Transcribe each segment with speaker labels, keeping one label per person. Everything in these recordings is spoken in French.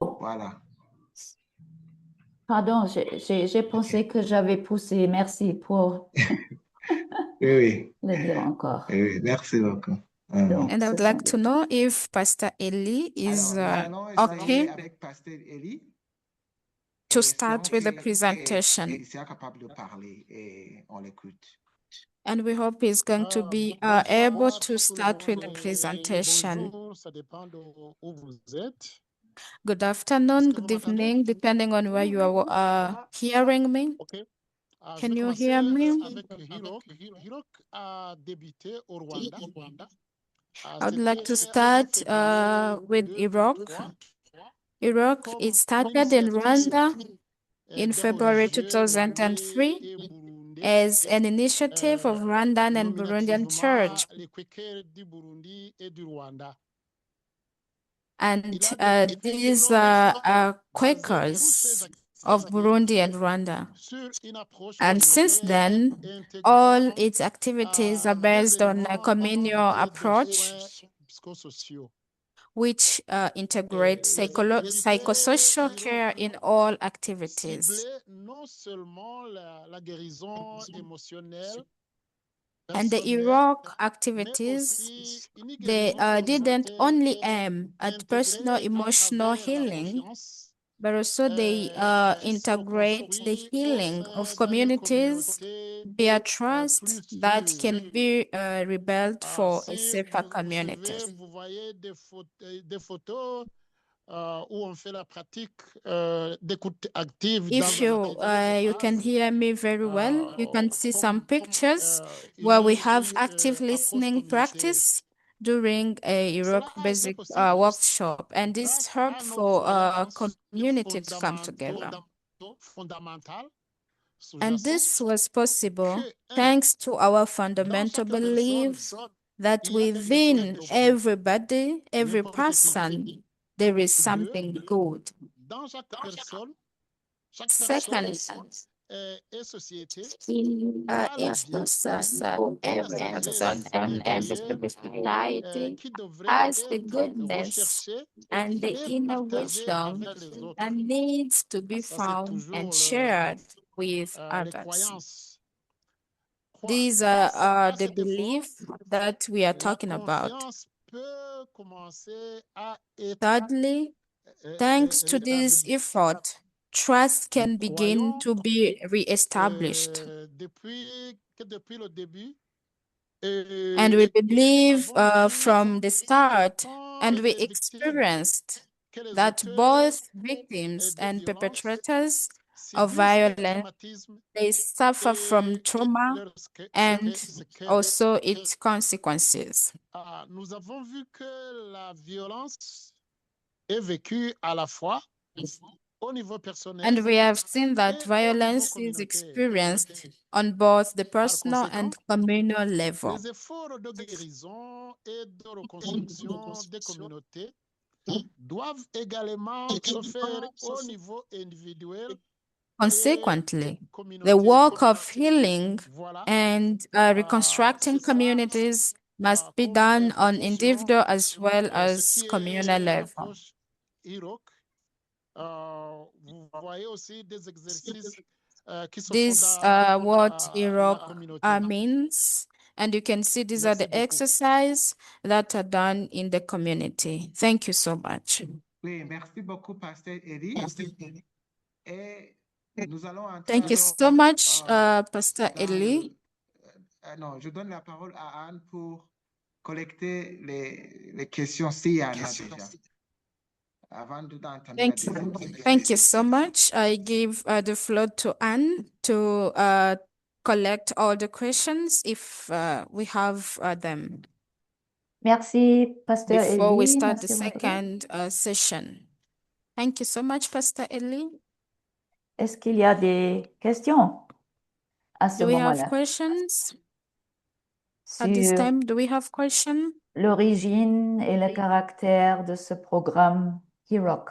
Speaker 1: Voilà.
Speaker 2: Pardon, j'ai pensé
Speaker 1: OK.
Speaker 2: que j'avais poussé. Merci pour
Speaker 1: Oui, oui.
Speaker 2: le dire encore.
Speaker 1: Oui, oui. Merci beaucoup.
Speaker 2: Donc,
Speaker 3: And I
Speaker 2: ce
Speaker 3: would
Speaker 2: sont
Speaker 3: like
Speaker 2: des...
Speaker 3: to know if Pastor Eli is
Speaker 1: Alors, nous allons essayer
Speaker 3: okay
Speaker 1: avec Pasteur Eli
Speaker 3: to
Speaker 1: et
Speaker 3: start
Speaker 1: espérons
Speaker 3: with the
Speaker 1: qu'il
Speaker 3: presentation.
Speaker 1: sera capable de parler et on l'écoute.
Speaker 3: And we hope he's going to be able
Speaker 4: Bonsoir
Speaker 3: to
Speaker 4: pour tout le
Speaker 3: start with
Speaker 4: monde
Speaker 3: the
Speaker 4: et
Speaker 3: presentation.
Speaker 4: bonjour, ça dépend de où vous êtes.
Speaker 3: Good
Speaker 4: Est-ce
Speaker 3: afternoon,
Speaker 4: que vous
Speaker 3: good
Speaker 4: m'entendez?
Speaker 3: evening, depending on where you are hearing me.
Speaker 4: OK. Je
Speaker 3: Can
Speaker 4: vais
Speaker 3: you
Speaker 4: commencer
Speaker 3: hear me?
Speaker 4: avec Hirok. Hirok a débuté au Rwanda.
Speaker 3: I would like to
Speaker 4: C'était en
Speaker 3: start
Speaker 4: février
Speaker 3: with Iraq.
Speaker 4: 2023
Speaker 3: Iraq,
Speaker 4: comme
Speaker 3: it started in
Speaker 4: initiative
Speaker 3: Rwanda in
Speaker 4: des
Speaker 3: February
Speaker 4: religieux rwandais
Speaker 3: 2003
Speaker 4: et burundais.
Speaker 3: as an initiative of Rwandan and Burundian
Speaker 4: Nominativement,
Speaker 3: Church.
Speaker 4: les Quakers du Burundi et du Rwanda.
Speaker 3: And
Speaker 4: Il a
Speaker 3: these
Speaker 4: basé
Speaker 3: are
Speaker 4: tous ses
Speaker 3: Quakers of
Speaker 4: activités
Speaker 3: Burundi and Rwanda.
Speaker 4: sur une approche
Speaker 3: And since
Speaker 4: communautaire
Speaker 3: then, all
Speaker 4: intégrant
Speaker 3: its activities are
Speaker 4: des
Speaker 3: based on a
Speaker 4: éléments
Speaker 3: communal
Speaker 4: et des
Speaker 3: approach,
Speaker 4: soins psychosociaux.
Speaker 3: which integrates
Speaker 4: Les activités
Speaker 3: psychosocial care in all activities.
Speaker 4: ciblaient non seulement la guérison émotionnelle,
Speaker 3: And the
Speaker 4: personnelle,
Speaker 3: Iraq
Speaker 4: mais
Speaker 3: activities,
Speaker 4: aussi une
Speaker 3: they
Speaker 4: guérison qui
Speaker 3: didn't only
Speaker 4: était
Speaker 3: aim at personal
Speaker 4: intégrée à
Speaker 3: emotional
Speaker 4: travers la
Speaker 3: healing,
Speaker 4: confiance,
Speaker 3: but also they
Speaker 4: se
Speaker 3: integrate the
Speaker 4: reconstruit au
Speaker 3: healing
Speaker 4: sein
Speaker 3: of
Speaker 4: d'une
Speaker 3: communities
Speaker 4: communauté
Speaker 3: via
Speaker 4: plus
Speaker 3: trust that
Speaker 4: sûre.
Speaker 3: can be rebuilt for a
Speaker 4: Si
Speaker 3: safer
Speaker 4: vous
Speaker 3: community.
Speaker 4: suivez, vous voyez des photos où on fait la pratique d'écoute active dans
Speaker 3: If
Speaker 4: un
Speaker 3: you
Speaker 4: atelier de
Speaker 3: you can
Speaker 4: base.
Speaker 3: hear me very well, you can see some
Speaker 4: Comme
Speaker 3: pictures where we
Speaker 4: une
Speaker 3: have active
Speaker 4: approche
Speaker 3: listening
Speaker 4: communautaire.
Speaker 3: practice during a
Speaker 4: Cela
Speaker 3: Iraq
Speaker 4: a été
Speaker 3: basic
Speaker 4: possible
Speaker 3: workshop, and this
Speaker 4: grâce
Speaker 3: helped
Speaker 4: à nos
Speaker 3: for
Speaker 4: croyances
Speaker 3: community to come together.
Speaker 4: fondamentales
Speaker 3: And this
Speaker 4: sous-jacentes
Speaker 3: was possible
Speaker 4: que,
Speaker 3: thanks to our
Speaker 4: dans
Speaker 3: fundamental
Speaker 4: chaque personne,
Speaker 3: belief that
Speaker 4: il y a quelque chose
Speaker 3: within
Speaker 4: de bon.
Speaker 3: everybody, every
Speaker 4: N'importe qui.
Speaker 3: person, there is
Speaker 4: Deux,
Speaker 3: something good.
Speaker 4: dans chaque personne
Speaker 3: Second,
Speaker 4: et société
Speaker 3: in
Speaker 4: a le bien
Speaker 3: instances
Speaker 4: et la
Speaker 3: every person and every society
Speaker 4: qui devrait
Speaker 3: has the
Speaker 4: être
Speaker 3: goodness
Speaker 4: recherché
Speaker 3: and the
Speaker 4: et
Speaker 3: inner
Speaker 4: partagé
Speaker 3: wisdom
Speaker 4: avec les autres.
Speaker 3: that needs to be
Speaker 4: Ça, c'est
Speaker 3: found and
Speaker 4: toujours
Speaker 3: shared with
Speaker 4: les
Speaker 3: others.
Speaker 4: croyances.
Speaker 3: These
Speaker 4: Grâce
Speaker 3: are
Speaker 4: à
Speaker 3: the
Speaker 4: cet effort,
Speaker 3: beliefs that we are
Speaker 4: la
Speaker 3: talking about.
Speaker 4: confiance peut commencer à être
Speaker 3: Thirdly, thanks to this
Speaker 4: rétablie.
Speaker 3: effort, trust
Speaker 4: Nous
Speaker 3: can begin
Speaker 4: croyons
Speaker 3: to be reestablished.
Speaker 4: depuis le début,
Speaker 3: And we believe
Speaker 4: avons vu
Speaker 3: from the start,
Speaker 4: tant
Speaker 3: and we
Speaker 4: les victimes
Speaker 3: experienced
Speaker 4: que les
Speaker 3: that
Speaker 4: auteurs
Speaker 3: both victims
Speaker 4: de
Speaker 3: and
Speaker 4: violence
Speaker 3: perpetrators of
Speaker 4: subissent des
Speaker 3: violence,
Speaker 4: traumatismes
Speaker 3: they suffer from
Speaker 4: et
Speaker 3: trauma
Speaker 4: leurs
Speaker 3: and
Speaker 4: séquelles.
Speaker 3: also its consequences.
Speaker 4: Nous avons vu que la violence est vécue à la fois au niveau personnel
Speaker 3: And we have seen that
Speaker 4: et au niveau
Speaker 3: violence is
Speaker 4: communautaire.
Speaker 3: experienced on both the
Speaker 4: Par
Speaker 3: personal
Speaker 4: conséquent,
Speaker 3: and communal level.
Speaker 4: les efforts de guérison et de reconstruction des communautés doivent également se faire au niveau individuel
Speaker 3: Consequently, the work of healing and reconstructing communities must be done on individual as well as communal level.
Speaker 4: Vous voyez aussi des exercices qui se font
Speaker 3: This
Speaker 4: dans
Speaker 3: what
Speaker 4: la
Speaker 3: Iraq
Speaker 4: communauté.
Speaker 3: means, and you can see these are
Speaker 4: Merci
Speaker 3: the
Speaker 4: beaucoup.
Speaker 3: exercises that are done in the community. Thank you so much.
Speaker 1: Oui, merci beaucoup, Pasteur Eli. Et nous allons
Speaker 3: Thank you
Speaker 1: entendre
Speaker 3: so much, Pastor Eli.
Speaker 1: non, je donne la parole à Anne pour collecter les questions s'il y en a déjà. Avant d'entamer la deuxième section.
Speaker 3: Thank you so much. I give the floor to Anne to collect all the questions if we have them
Speaker 2: Merci, Pasteur
Speaker 3: before we
Speaker 2: Eli.
Speaker 3: start the
Speaker 2: Merci, Rodrigue.
Speaker 3: second session. Thank you so much, Pastor Eli.
Speaker 2: Est-ce qu'il y a des questions à ce
Speaker 3: Do we have
Speaker 2: moment-là
Speaker 3: questions? At this
Speaker 2: sur
Speaker 3: time, do we have questions?
Speaker 2: l'origine et le caractère de ce programme HIROC,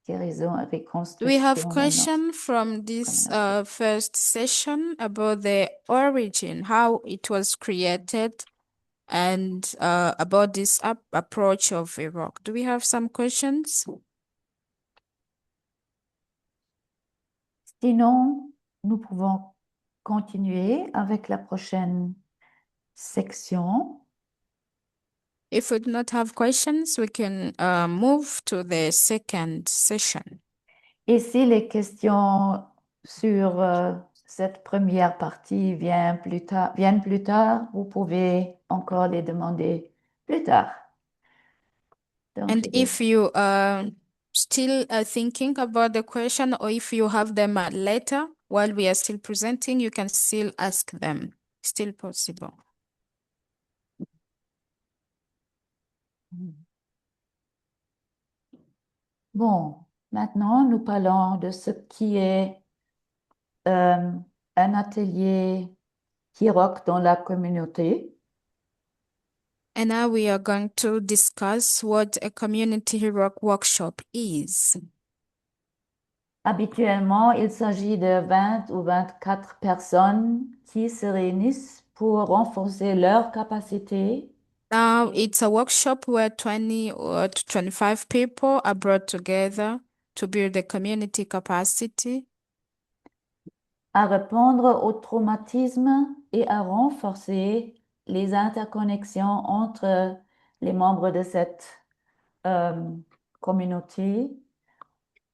Speaker 2: guérison et
Speaker 3: Do we
Speaker 2: reconstruction
Speaker 3: have
Speaker 2: maintenant?
Speaker 3: questions from this first session about the origin, how it was created, and about this approach of Iraq? Do we have some questions?
Speaker 2: Sinon, nous pouvons continuer avec la prochaine section.
Speaker 3: If we do not have questions, we can move to the second session.
Speaker 2: Et si les questions sur cette première partie viennent plus tard, vous pouvez encore les demander plus tard. Donc,
Speaker 3: And if you are still thinking about the question, or if you have them later while we are still presenting, you can still ask them. Still possible.
Speaker 2: Bon, maintenant, nous parlons de ce qui est un atelier HIROC dans la communauté.
Speaker 3: And now we are going to discuss what a community HIROC workshop is.
Speaker 2: Habituellement, il s'agit de 20 ou 24 personnes qui se réunissent pour renforcer leurs capacités
Speaker 3: Now it's a workshop where 20 or 25 people are brought together to build the community capacity,
Speaker 2: à répondre au traumatisme et à renforcer les interconnexions entre les membres de cette communauté.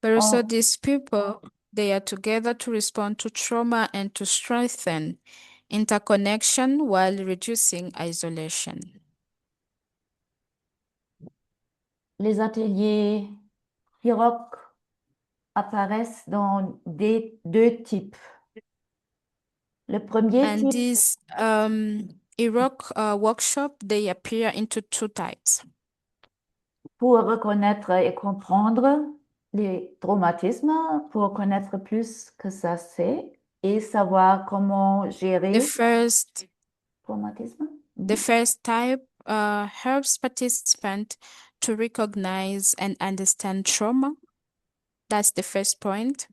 Speaker 3: but also
Speaker 2: Oh.
Speaker 3: these people, they are together to respond to trauma and to strengthen interconnection while reducing isolation.
Speaker 2: Les ateliers HIROC apparaissent dans deux types. Le premier
Speaker 3: And
Speaker 2: type,
Speaker 3: these HIROC workshop, they appear into two types.
Speaker 2: pour reconnaître et comprendre les traumatismes, pour connaître plus que ça c'est et savoir comment gérer
Speaker 3: The first
Speaker 2: traumatisme.
Speaker 3: The first type helps participants to recognize and understand trauma. That's the first point.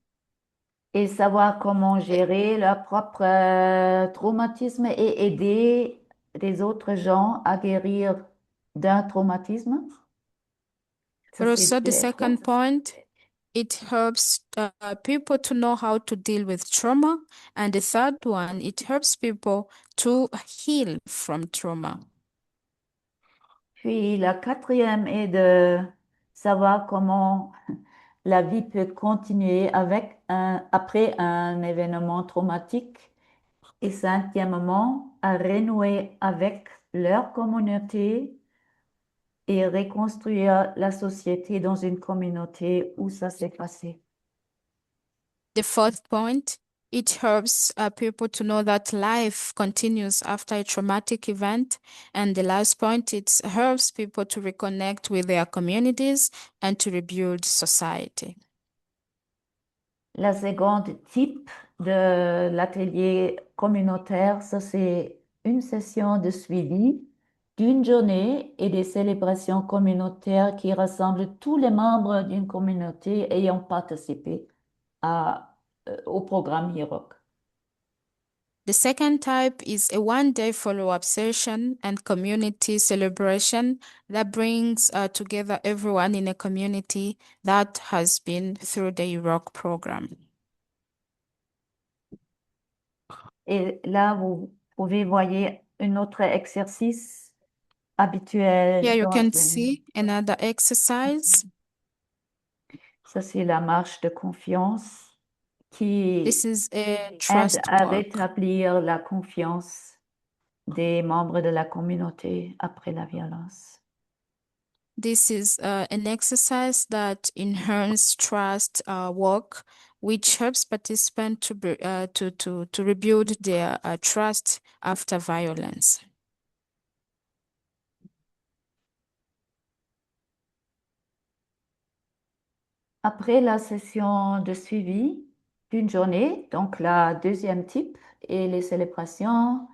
Speaker 2: Et savoir comment gérer leur propre traumatisme et aider les autres gens à guérir d'un traumatisme. Ça,
Speaker 3: But
Speaker 2: c'est
Speaker 3: also the
Speaker 2: deux.
Speaker 3: second point, it helps people to know how to deal with trauma. And the third one, it helps people to heal from trauma.
Speaker 2: Puis la quatrième est de savoir comment la vie peut continuer après un événement traumatique. Et cinquièmement, à renouer avec leur communauté et reconstruire la société dans une communauté où ça s'est passé.
Speaker 3: The fourth point, it helps people to know that life continues after a traumatic event. And the last point, it helps people to reconnect with their communities and to rebuild society.
Speaker 2: La seconde type de l'atelier communautaire, ça c'est une session de suivi d'une journée et des célébrations communautaires qui rassemblent tous les membres d'une communauté ayant participé au programme HIROC.
Speaker 3: The second type is a one-day follow-up session and community celebration that brings together everyone in a community that has been through the HIROC program.
Speaker 2: Et là, vous pouvez voir un autre exercice habituel.
Speaker 3: Here you can see another exercise.
Speaker 2: Ça, c'est la marche de confiance qui
Speaker 3: This is a
Speaker 2: aide
Speaker 3: trust
Speaker 2: à
Speaker 3: walk.
Speaker 2: rétablir la confiance des membres de la communauté après la violence.
Speaker 3: This is an exercise that enhances trust work, which helps participants to rebuild their trust after violence.
Speaker 2: Après la session de suivi d'une journée, donc la deuxième type et les célébrations,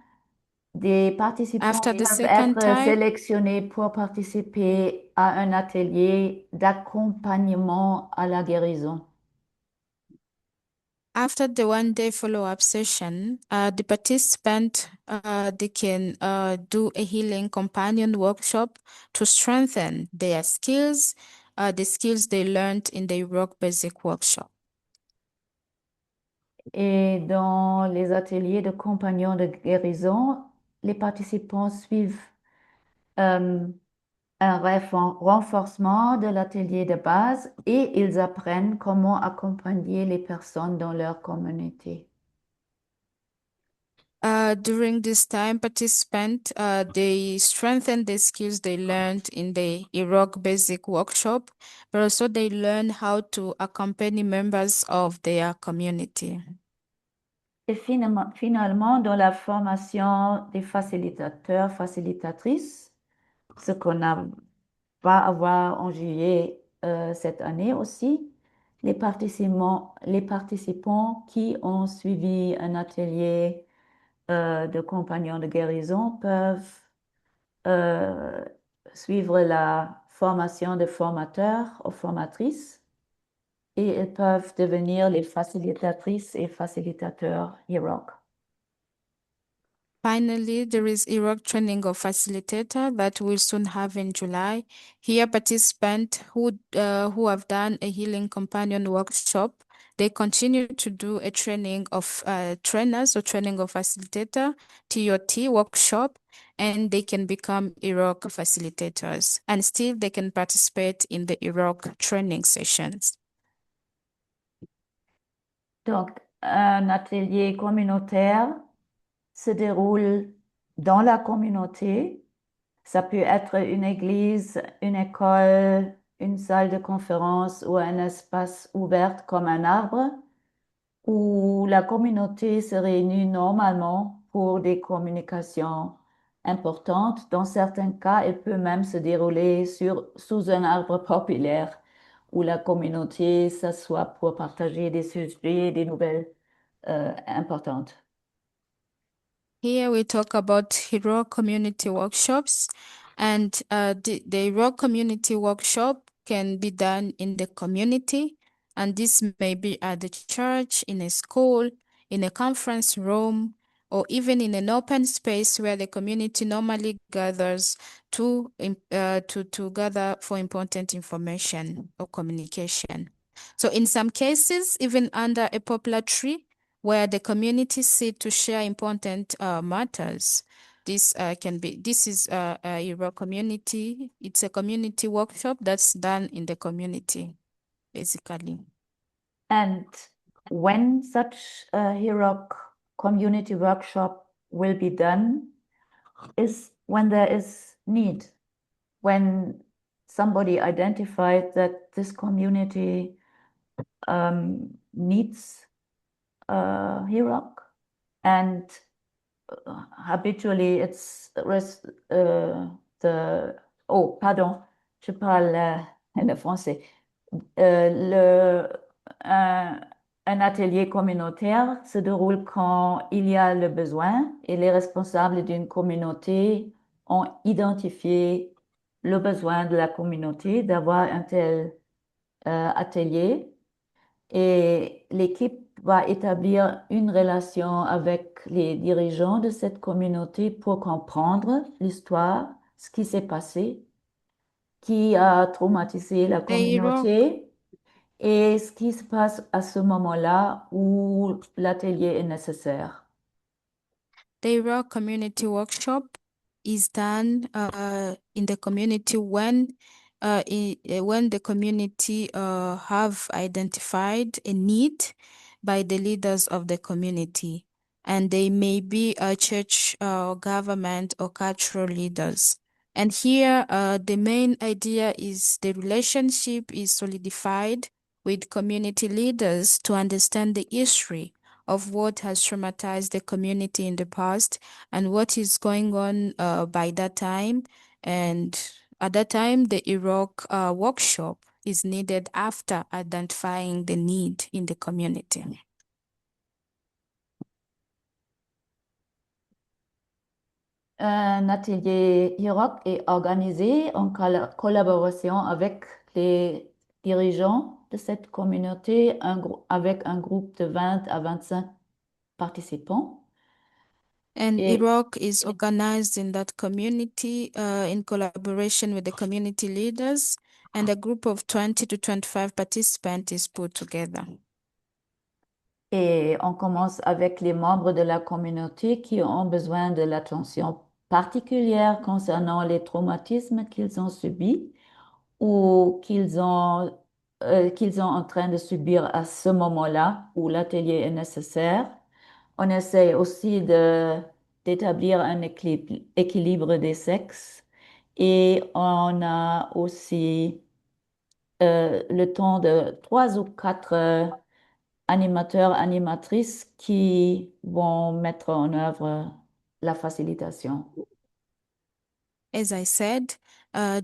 Speaker 2: des participants
Speaker 3: After the
Speaker 2: peuvent
Speaker 3: second
Speaker 2: être
Speaker 3: type,
Speaker 2: sélectionnés pour participer à un atelier d'accompagnement à la guérison.
Speaker 3: after the one-day follow-up session, the participant they can do a healing companion workshop to strengthen their skills, the skills they learned in the HIROC Basic Workshop.
Speaker 2: Et dans les ateliers de compagnons de guérison, les participants suivent un renforcement de l'atelier de base et ils apprennent comment accompagner les personnes dans leur communauté.
Speaker 3: During this time, participants they strengthen the skills they learned in the Iraq Basic Workshop, but also they learn how to accompany members of their community.
Speaker 2: Et finalement, dans la formation des facilitateurs, facilitatrices, ce qu'on va avoir en juillet cette année aussi, les participants qui ont suivi un atelier de compagnons de guérison peuvent suivre la formation de formateurs ou formatrices et ils peuvent devenir les facilitatrices et facilitateurs Iraq.
Speaker 3: Finally, there is Iraq training of facilitator that we'll soon have in July. Here, participants who have done a healing companion workshop, they continue to do a training of trainers or training of facilitator, TOT workshop, and they can become Iraq facilitators. And still, they can participate in the Iraq training sessions.
Speaker 2: Donc, un atelier communautaire se déroule dans la communauté. Ça peut être une église, une école, une salle de conférence ou un espace ouvert comme un arbre où la communauté se réunit normalement pour des communications importantes. Dans certains cas, elle peut même se dérouler sous un arbre populaire où la communauté s'assoit pour partager des sujets, des nouvelles importantes.
Speaker 3: Here we talk about Hero community workshops, and the Hero community workshop can be done in the community, and this may be at the church, in a school, in a conference room, or even in an open space where the community normally gathers to gather for important information or communication. So in some cases, even under a poplar tree, where the community sit to share important matters. This is a Euro community. It's a community workshop that's done in the community, basically.
Speaker 2: And when such a Hero community workshop will be done is when there is need, when somebody identified that this community needs Hero, and habitually it's pardon, je parle le français. Un atelier communautaire se déroule quand il y a le besoin et les responsables d'une communauté ont identifié le besoin de la communauté d'avoir un tel atelier et l'équipe va établir une relation avec les dirigeants de cette communauté pour comprendre l'histoire, ce qui s'est passé, qui a traumatisé la communauté et ce qui se passe à ce moment-là où l'atelier est nécessaire.
Speaker 3: The Iraq community workshop is done in the community when the community have identified a need by the leaders of the community, and they may be a church or government or cultural leaders. And here, the main idea is the relationship is solidified with community leaders to understand the history of what has traumatized the community in the past and what is going on by that time. And at that time, the Iraq workshop is needed after identifying the need in the community.
Speaker 2: Un atelier Iraq est organisé en collaboration avec les dirigeants de cette communauté, avec un groupe de 20 à 25 participants.
Speaker 3: And Iraq is organized in that community in collaboration with the community leaders, and a group of 20 to 25 participants is put together.
Speaker 2: Et on commence avec les membres de la communauté qui ont besoin de l'attention particulière concernant les traumatismes qu'ils ont subis ou qu'ils sont en train de subir à ce moment-là où l'atelier est nécessaire. On essaie aussi d'établir un équilibre des sexes et on a aussi le temps de 3 ou 4 animateurs, animatrices qui vont mettre en œuvre la facilitation.
Speaker 3: As I said,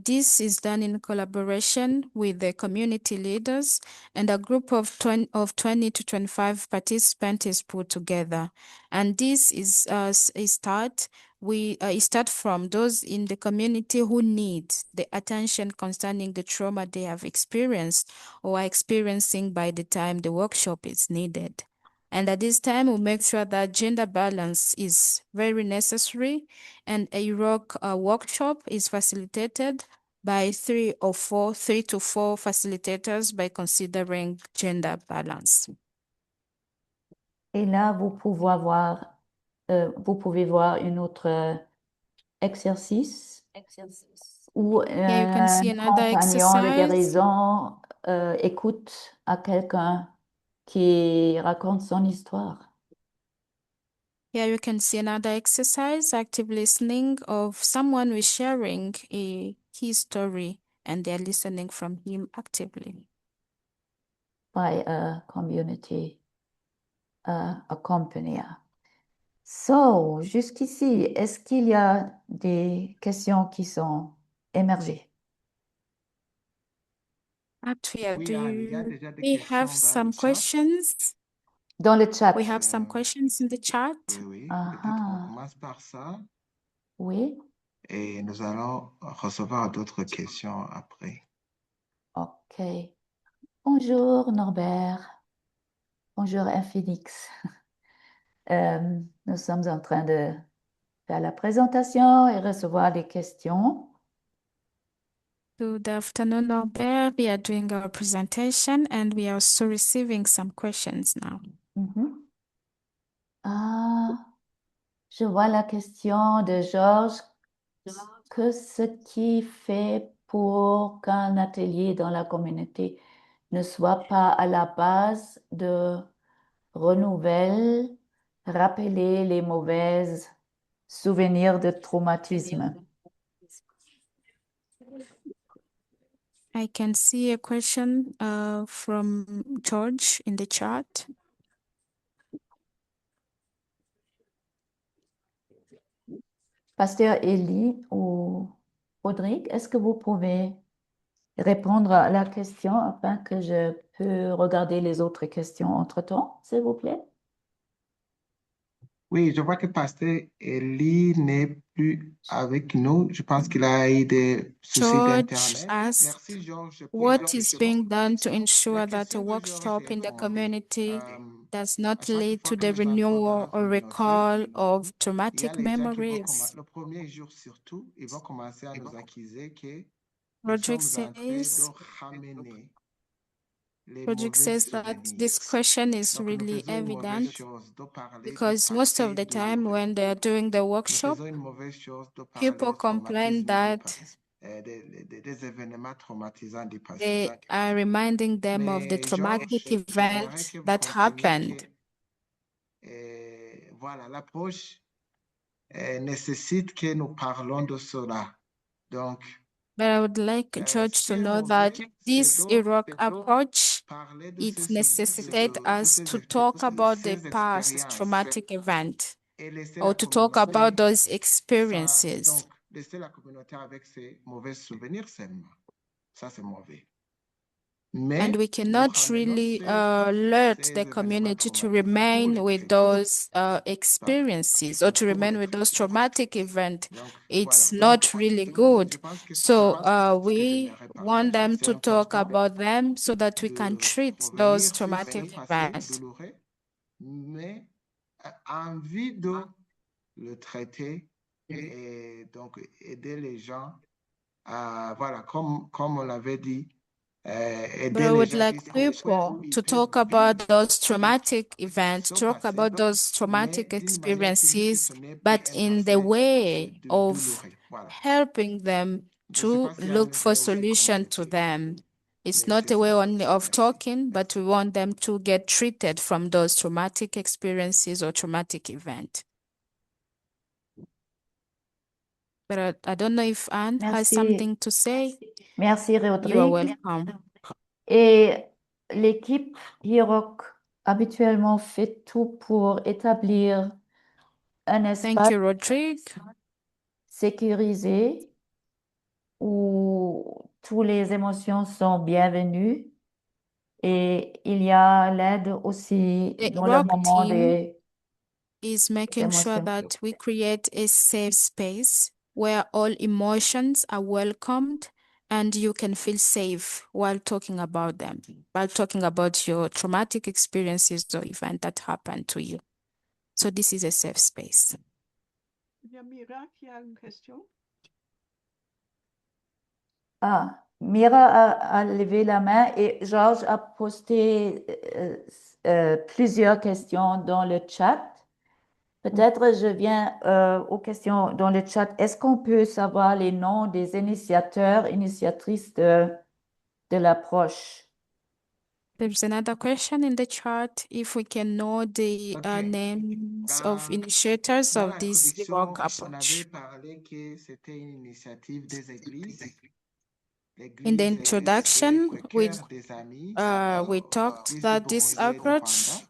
Speaker 3: this is done in collaboration with the community leaders, and a group of 20 to 25 participants is put together. And this is a start. We start from those in the community who need the attention concerning the trauma they have experienced or are experiencing by the time the workshop is needed. And at this time, we make sure that gender balance is very necessary, and a workshop is facilitated by 3 to 4 facilitators by considering gender balance.
Speaker 2: Et là, vous pouvez voir un autre exercice où
Speaker 3: Here you can see
Speaker 2: un
Speaker 3: another
Speaker 2: compagnon de
Speaker 3: exercise.
Speaker 2: guérison écoute à quelqu'un qui raconte son histoire.
Speaker 3: Here you can see another exercise, active listening of someone who is sharing his story, and they're listening from him actively.
Speaker 2: By a community accompanier. So, jusqu'ici, est-ce qu'il y a des questions qui sont émergées?
Speaker 3: Actually,
Speaker 1: Oui,
Speaker 3: do
Speaker 1: Anne, il y a
Speaker 3: you
Speaker 1: déjà des
Speaker 3: we
Speaker 1: questions
Speaker 3: have
Speaker 1: dans
Speaker 3: some
Speaker 1: le chat.
Speaker 3: questions?
Speaker 2: Dans le chat.
Speaker 3: We have some questions in the chat.
Speaker 1: Oui,
Speaker 2: Ah,
Speaker 1: peut-être on
Speaker 2: ah.
Speaker 1: commence par ça
Speaker 2: Oui,
Speaker 1: et nous allons recevoir d'autres questions après.
Speaker 2: ok. Bonjour Norbert. Bonjour Infinix. Nous sommes en train de faire la présentation et recevoir des questions.
Speaker 3: Good afternoon, Norbert. We are doing our presentation and we are also receiving some questions now.
Speaker 2: Mhm. Ah, je vois la question de Georges. Ce qui fait pour qu'un atelier dans la communauté ne soit pas à la base de rappeler les mauvais souvenirs de traumatisme.
Speaker 3: I can see a question from George in the chat.
Speaker 2: Pasteur Elie ou Rodrigue, est-ce que vous pouvez répondre à la question afin que je peux regarder les autres questions entre-temps, s'il vous plaît?
Speaker 1: Oui, je vois que Pasteur Elie n'est plus avec nous. Je pense qu'il a eu des soucis
Speaker 3: George
Speaker 1: d'Internet.
Speaker 3: asked,
Speaker 1: Merci, Georges, pour la
Speaker 3: what is
Speaker 1: question.
Speaker 3: being done to
Speaker 1: La
Speaker 3: ensure that a
Speaker 1: question de Georges
Speaker 3: workshop
Speaker 1: est
Speaker 3: in the
Speaker 1: répondue.
Speaker 3: community does not
Speaker 1: À chaque
Speaker 3: lead
Speaker 1: fois
Speaker 3: to
Speaker 1: que
Speaker 3: the
Speaker 1: nous entrons dans
Speaker 3: renewal
Speaker 1: la
Speaker 3: or
Speaker 1: communauté,
Speaker 3: recall of
Speaker 1: il y a
Speaker 3: traumatic
Speaker 1: les gens qui vont
Speaker 3: memories?
Speaker 1: le premier jour surtout, ils vont commencer à nous accuser que nous
Speaker 3: Roderick
Speaker 1: sommes en train de
Speaker 3: says,
Speaker 1: ramener les
Speaker 3: Roderick
Speaker 1: mauvais
Speaker 3: says that
Speaker 1: souvenirs.
Speaker 3: this question is
Speaker 1: Donc, nous
Speaker 3: really
Speaker 1: faisons une mauvaise
Speaker 3: evident
Speaker 1: chose de parler de
Speaker 3: because most
Speaker 1: passé
Speaker 3: of the time
Speaker 1: douloureux.
Speaker 3: when they are doing the
Speaker 1: Nous
Speaker 3: workshop,
Speaker 1: faisons une mauvaise chose de parler
Speaker 3: people
Speaker 1: de
Speaker 3: complain
Speaker 1: traumatisme
Speaker 3: that
Speaker 1: des événements traumatisants du passé.
Speaker 3: they are reminding them of the
Speaker 1: Mais
Speaker 3: traumatic
Speaker 1: Georges, j'aimerais
Speaker 3: event
Speaker 1: que vous
Speaker 3: that
Speaker 1: compreniez
Speaker 3: happened.
Speaker 1: que voilà, l'approche nécessite que nous parlons de cela. Donc,
Speaker 3: But I would like
Speaker 1: ce
Speaker 3: George
Speaker 1: qui
Speaker 3: to
Speaker 1: est
Speaker 3: know that
Speaker 1: mauvais,
Speaker 3: this
Speaker 1: c'est de
Speaker 3: Iraq approach,
Speaker 1: parler de
Speaker 3: it
Speaker 1: ces
Speaker 3: necessitates us to
Speaker 1: de
Speaker 3: talk about the
Speaker 1: ces
Speaker 3: past
Speaker 1: expériences
Speaker 3: traumatic event
Speaker 1: et laisser
Speaker 3: or
Speaker 1: la
Speaker 3: to talk about
Speaker 1: communauté
Speaker 3: those
Speaker 1: donc,
Speaker 3: experiences.
Speaker 1: laisser la communauté avec ses mauvais souvenirs seulement. Ça, c'est mauvais. Mais
Speaker 3: And we
Speaker 1: nous
Speaker 3: cannot
Speaker 1: ramenons
Speaker 3: really alert
Speaker 1: ces
Speaker 3: the
Speaker 1: événements
Speaker 3: community to
Speaker 1: traumatisants pour
Speaker 3: remain
Speaker 1: les
Speaker 3: with
Speaker 1: traiter.
Speaker 3: those experiences or to remain with those traumatic events.
Speaker 1: Donc,
Speaker 3: It's
Speaker 1: voilà.
Speaker 3: not really good.
Speaker 1: Je pense que
Speaker 3: So
Speaker 1: c'est ce que
Speaker 3: we
Speaker 1: j'aimerais
Speaker 3: want
Speaker 1: partager.
Speaker 3: them
Speaker 1: C'est
Speaker 3: to talk
Speaker 1: important
Speaker 3: about them so that we can
Speaker 1: de
Speaker 3: treat those
Speaker 1: revenir sur
Speaker 3: traumatic
Speaker 1: ce passé
Speaker 3: events.
Speaker 1: douloureux, mais envie de le traiter et donc aider les gens à, voilà, comme on l'avait dit,
Speaker 3: But
Speaker 1: aider
Speaker 3: I
Speaker 1: les
Speaker 3: would
Speaker 1: gens
Speaker 3: like
Speaker 1: qui sont au point où
Speaker 3: people
Speaker 1: ils
Speaker 3: to
Speaker 1: peuvent
Speaker 3: talk
Speaker 1: vivre
Speaker 3: about those traumatic events,
Speaker 1: ce
Speaker 3: talk
Speaker 1: passé,
Speaker 3: about those
Speaker 1: mais
Speaker 3: traumatic
Speaker 1: d'une manière qui dit que
Speaker 3: experiences,
Speaker 1: ce n'est plus
Speaker 3: but
Speaker 1: un
Speaker 3: in the
Speaker 1: passé
Speaker 3: way of
Speaker 1: douloureux. Voilà.
Speaker 3: helping them
Speaker 1: Je ne sais
Speaker 3: to
Speaker 1: pas si
Speaker 3: look
Speaker 1: Anne
Speaker 3: for
Speaker 1: veut aussi
Speaker 3: solution to
Speaker 1: compléter,
Speaker 3: them. It's
Speaker 1: mais
Speaker 3: not
Speaker 1: c'est
Speaker 3: a way
Speaker 1: ça.
Speaker 3: only of
Speaker 1: Merci.
Speaker 3: talking, but
Speaker 1: Merci.
Speaker 3: we want them to get treated from those traumatic experiences or traumatic event. But I don't know if Anne has
Speaker 2: Merci.
Speaker 3: something to say.
Speaker 2: Merci,
Speaker 3: You are
Speaker 2: Rodrigue.
Speaker 3: welcome.
Speaker 2: Et l'équipe HIROC habituellement fait tout pour établir un
Speaker 3: Thank
Speaker 2: espace
Speaker 3: you, Rodrigue.
Speaker 2: sécurisé où toutes les émotions sont bienvenues et il y a l'aide aussi
Speaker 3: The
Speaker 2: dans le
Speaker 3: rock
Speaker 2: moment
Speaker 3: team
Speaker 2: des
Speaker 3: is making sure
Speaker 2: émotions.
Speaker 3: that we create a safe space where all emotions are welcomed and you can feel safe while talking about them, while talking about your traumatic experiences or event that happened to you. So this is a safe space.
Speaker 5: Il y a Mira qui a une question.
Speaker 2: Ah, Mira a levé la main et Georges a posté plusieurs questions dans le chat. Peut-être je viens aux questions dans le chat. Est-ce qu'on peut savoir les noms des initiateurs, initiatrices de l'approche?
Speaker 3: There's another question in the chat if we can know the
Speaker 1: Ok.
Speaker 3: names of
Speaker 1: Dans,
Speaker 3: initiators
Speaker 1: dans
Speaker 3: of this rock
Speaker 1: l'introduction, on avait
Speaker 3: approach.
Speaker 1: parlé que c'était une initiative des églises.
Speaker 3: In the
Speaker 1: L'église était
Speaker 3: introduction,
Speaker 1: précaire des amis
Speaker 3: we talked
Speaker 1: église
Speaker 3: that
Speaker 1: du
Speaker 3: this
Speaker 1: Burundi et du
Speaker 3: approach
Speaker 1: Rwanda.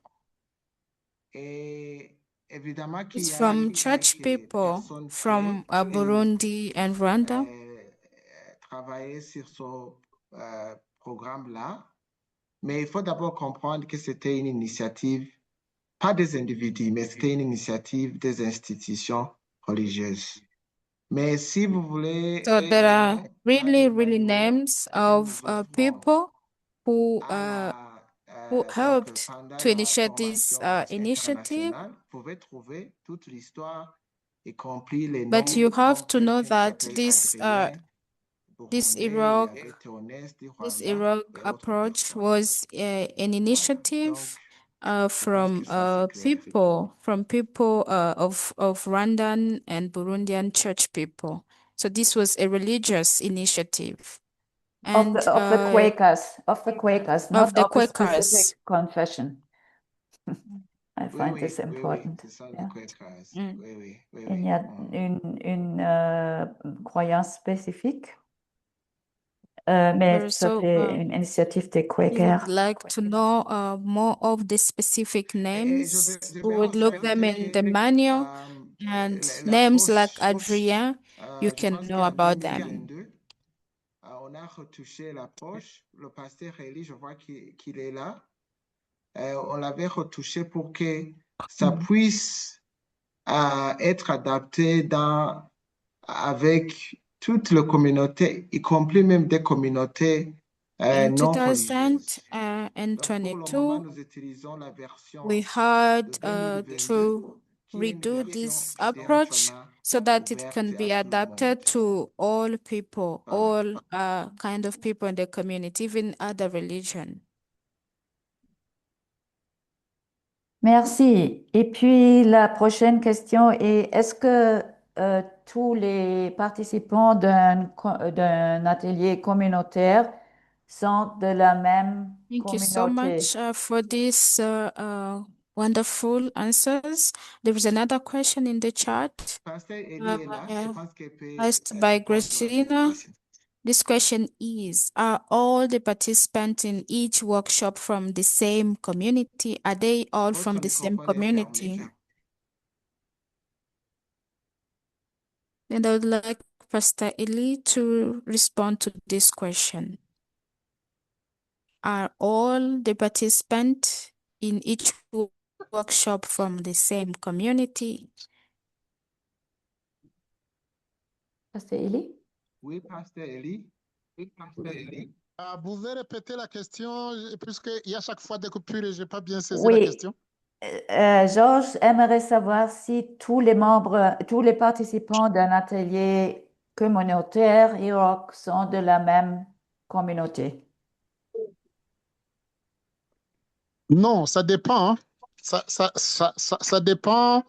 Speaker 1: Et évidemment qu'il
Speaker 3: is
Speaker 1: y a
Speaker 3: from
Speaker 1: eu
Speaker 3: church
Speaker 1: quelques
Speaker 3: people
Speaker 1: personnes
Speaker 3: from
Speaker 1: clés pour
Speaker 3: Burundi and Rwanda.
Speaker 1: travailler sur ce programme-là. Mais il faut d'abord comprendre que c'était une initiative, pas des individus, mais c'était une initiative des institutions religieuses. Mais si vous voulez
Speaker 3: So there are really, really
Speaker 1: évaluer
Speaker 3: names
Speaker 1: que
Speaker 3: of
Speaker 1: nous offrons
Speaker 3: people who
Speaker 1: à
Speaker 3: who
Speaker 1: donc,
Speaker 3: helped
Speaker 1: pendant
Speaker 3: to
Speaker 1: la
Speaker 3: initiate this
Speaker 1: formation
Speaker 3: initiative.
Speaker 1: internationale, vous pouvez trouver toute l'histoire, y compris les
Speaker 3: But
Speaker 1: noms
Speaker 3: you have
Speaker 1: comme
Speaker 3: to know
Speaker 1: quelqu'un qui
Speaker 3: that
Speaker 1: s'appelle Adrien,
Speaker 3: this
Speaker 1: Burundais, il y
Speaker 3: Iraq
Speaker 1: avait Théoneste du
Speaker 3: This
Speaker 1: Rwanda
Speaker 3: Iraq
Speaker 1: et autres
Speaker 3: approach
Speaker 1: personnes.
Speaker 3: was an
Speaker 1: Voilà.
Speaker 3: initiative
Speaker 1: Donc, je pense
Speaker 3: from
Speaker 1: que ça, c'est clair.
Speaker 3: people of Rwandan and Burundian church people. So this was a religious initiative. And
Speaker 2: Of the Quakers, not
Speaker 3: of the
Speaker 2: of a specific
Speaker 3: Quakers.
Speaker 2: confession. I
Speaker 1: Oui,
Speaker 2: find
Speaker 1: oui,
Speaker 2: this
Speaker 1: oui, oui,
Speaker 2: important.
Speaker 1: c'est ça, le
Speaker 2: Yeah.
Speaker 1: Quakers.
Speaker 3: Mm.
Speaker 1: Oui, oui, oui,
Speaker 2: Il
Speaker 1: oui.
Speaker 2: y a une croyance spécifique, mais ça
Speaker 3: So
Speaker 2: fait une initiative des
Speaker 3: we
Speaker 2: Quakers.
Speaker 3: would like to know more of the specific
Speaker 1: Et je
Speaker 3: names.
Speaker 1: vais
Speaker 3: We would
Speaker 1: aussi
Speaker 3: look them
Speaker 1: ajouter
Speaker 3: in
Speaker 1: que
Speaker 3: the manual. And names like Adrien, you
Speaker 1: je
Speaker 3: can
Speaker 1: pense
Speaker 3: know
Speaker 1: qu'en
Speaker 3: about them.
Speaker 1: 2022, on a retouché l'approche. Le pasteur Eli, je vois qu'il est là. On l'avait retouché pour que ça puisse être adapté avec toute la communauté, y compris même des communautés
Speaker 3: In
Speaker 1: non religieuses. Donc, pour le moment,
Speaker 3: 2022,
Speaker 1: nous utilisons la version
Speaker 3: we had
Speaker 1: de 2022,
Speaker 3: to
Speaker 1: qui est une
Speaker 3: redo
Speaker 1: version
Speaker 3: this
Speaker 1: qui est
Speaker 3: approach
Speaker 1: actuellement
Speaker 3: so that it can
Speaker 1: ouverte
Speaker 3: be
Speaker 1: à tout le
Speaker 3: adapted
Speaker 1: monde.
Speaker 3: to all people,
Speaker 1: Voilà.
Speaker 3: all kind of people in the community, even other religion.
Speaker 2: Merci. Et puis la prochaine question est, est-ce que tous les participants d'un atelier communautaire sont de la même
Speaker 3: Thank you so
Speaker 2: communauté?
Speaker 3: much for this wonderful answers. There is another question in the chat
Speaker 1: Pasteur Eli est là. Je pense qu'elle peut
Speaker 3: asked by
Speaker 1: répondre à cette
Speaker 3: Gracelina.
Speaker 1: question.
Speaker 3: This question is, are all the participants in each workshop from the same community? Are they all
Speaker 1: Votre
Speaker 3: from the same
Speaker 1: microphone est
Speaker 3: community?
Speaker 1: fermé.
Speaker 3: And I would like Pastor Eli to respond to this question. Are all the participants in each workshop from the same community?
Speaker 2: Pasteur Eli?
Speaker 1: Oui, Pasteur Eli. Oui, Pasteur Eli.
Speaker 4: Vous pouvez répéter la question, puisqu'il y a chaque fois des coupures et je n'ai pas bien saisi la
Speaker 2: Oui.
Speaker 4: question.
Speaker 2: Georges aimerait savoir si tous les participants d'un atelier communautaire IROC sont de la même communauté.
Speaker 4: Non, ça dépend, hein. Ça dépend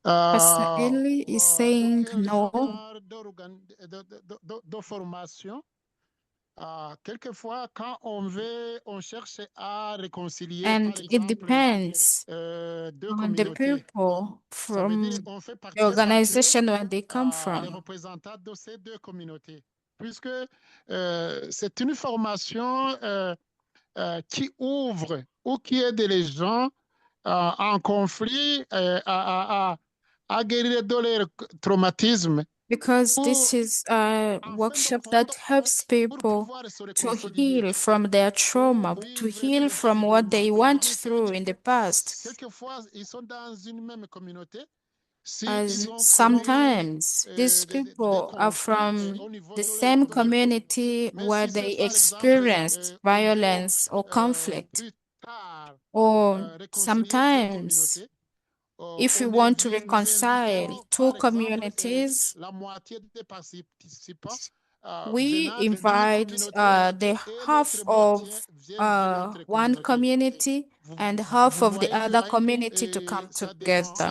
Speaker 3: Pastor Eli is saying
Speaker 4: de quel
Speaker 3: no,
Speaker 4: genre de formation. Quelquefois, quand on cherche à réconcilier, par
Speaker 3: and it
Speaker 4: exemple,
Speaker 3: depends
Speaker 4: deux
Speaker 3: on the
Speaker 4: communautés.
Speaker 3: people
Speaker 4: Ça veut dire
Speaker 3: from
Speaker 4: on fait
Speaker 3: the
Speaker 4: partie après
Speaker 3: organization where they come
Speaker 4: les
Speaker 3: from.
Speaker 4: représentants de ces deux communautés, puisque c'est une formation qui ouvre ou qui aide les gens en conflit à guérir de leur traumatisme
Speaker 3: Because
Speaker 4: pour,
Speaker 3: this is a
Speaker 4: en fin de
Speaker 3: workshop
Speaker 4: compte,
Speaker 3: that helps
Speaker 4: pour
Speaker 3: people
Speaker 4: pouvoir se
Speaker 3: to
Speaker 4: réconcilier,
Speaker 3: heal from their trauma,
Speaker 4: pour
Speaker 3: to
Speaker 4: vivre
Speaker 3: heal from what they
Speaker 4: paisiblement.
Speaker 3: went
Speaker 4: Puisque
Speaker 3: through in the past.
Speaker 4: quelquefois, ils sont dans une même communauté. Si
Speaker 3: As
Speaker 4: ils ont connu
Speaker 3: sometimes these
Speaker 4: des
Speaker 3: people are
Speaker 4: conflits
Speaker 3: from
Speaker 4: au niveau
Speaker 3: the
Speaker 4: de
Speaker 3: same
Speaker 4: leur couple,
Speaker 3: community
Speaker 4: mais
Speaker 3: where
Speaker 4: si c'est
Speaker 3: they
Speaker 4: par exemple
Speaker 3: experienced
Speaker 4: un jour
Speaker 3: violence or conflict,
Speaker 4: plus tard
Speaker 3: or
Speaker 4: réconcilier deux
Speaker 3: sometimes
Speaker 4: communautés,
Speaker 3: if you
Speaker 4: on
Speaker 3: want to
Speaker 4: invitera
Speaker 3: reconcile two
Speaker 4: par exemple
Speaker 3: communities,
Speaker 4: la moitié des participants
Speaker 3: we
Speaker 4: venant d'une
Speaker 3: invite
Speaker 4: communauté
Speaker 3: the
Speaker 4: et
Speaker 3: half
Speaker 4: l'autre moitié
Speaker 3: of
Speaker 4: vient de l'autre
Speaker 3: one
Speaker 4: communauté.
Speaker 3: community and half
Speaker 4: Vous
Speaker 3: of the
Speaker 4: voyez
Speaker 3: other
Speaker 4: que
Speaker 3: community to come
Speaker 4: ça dépend.
Speaker 3: together.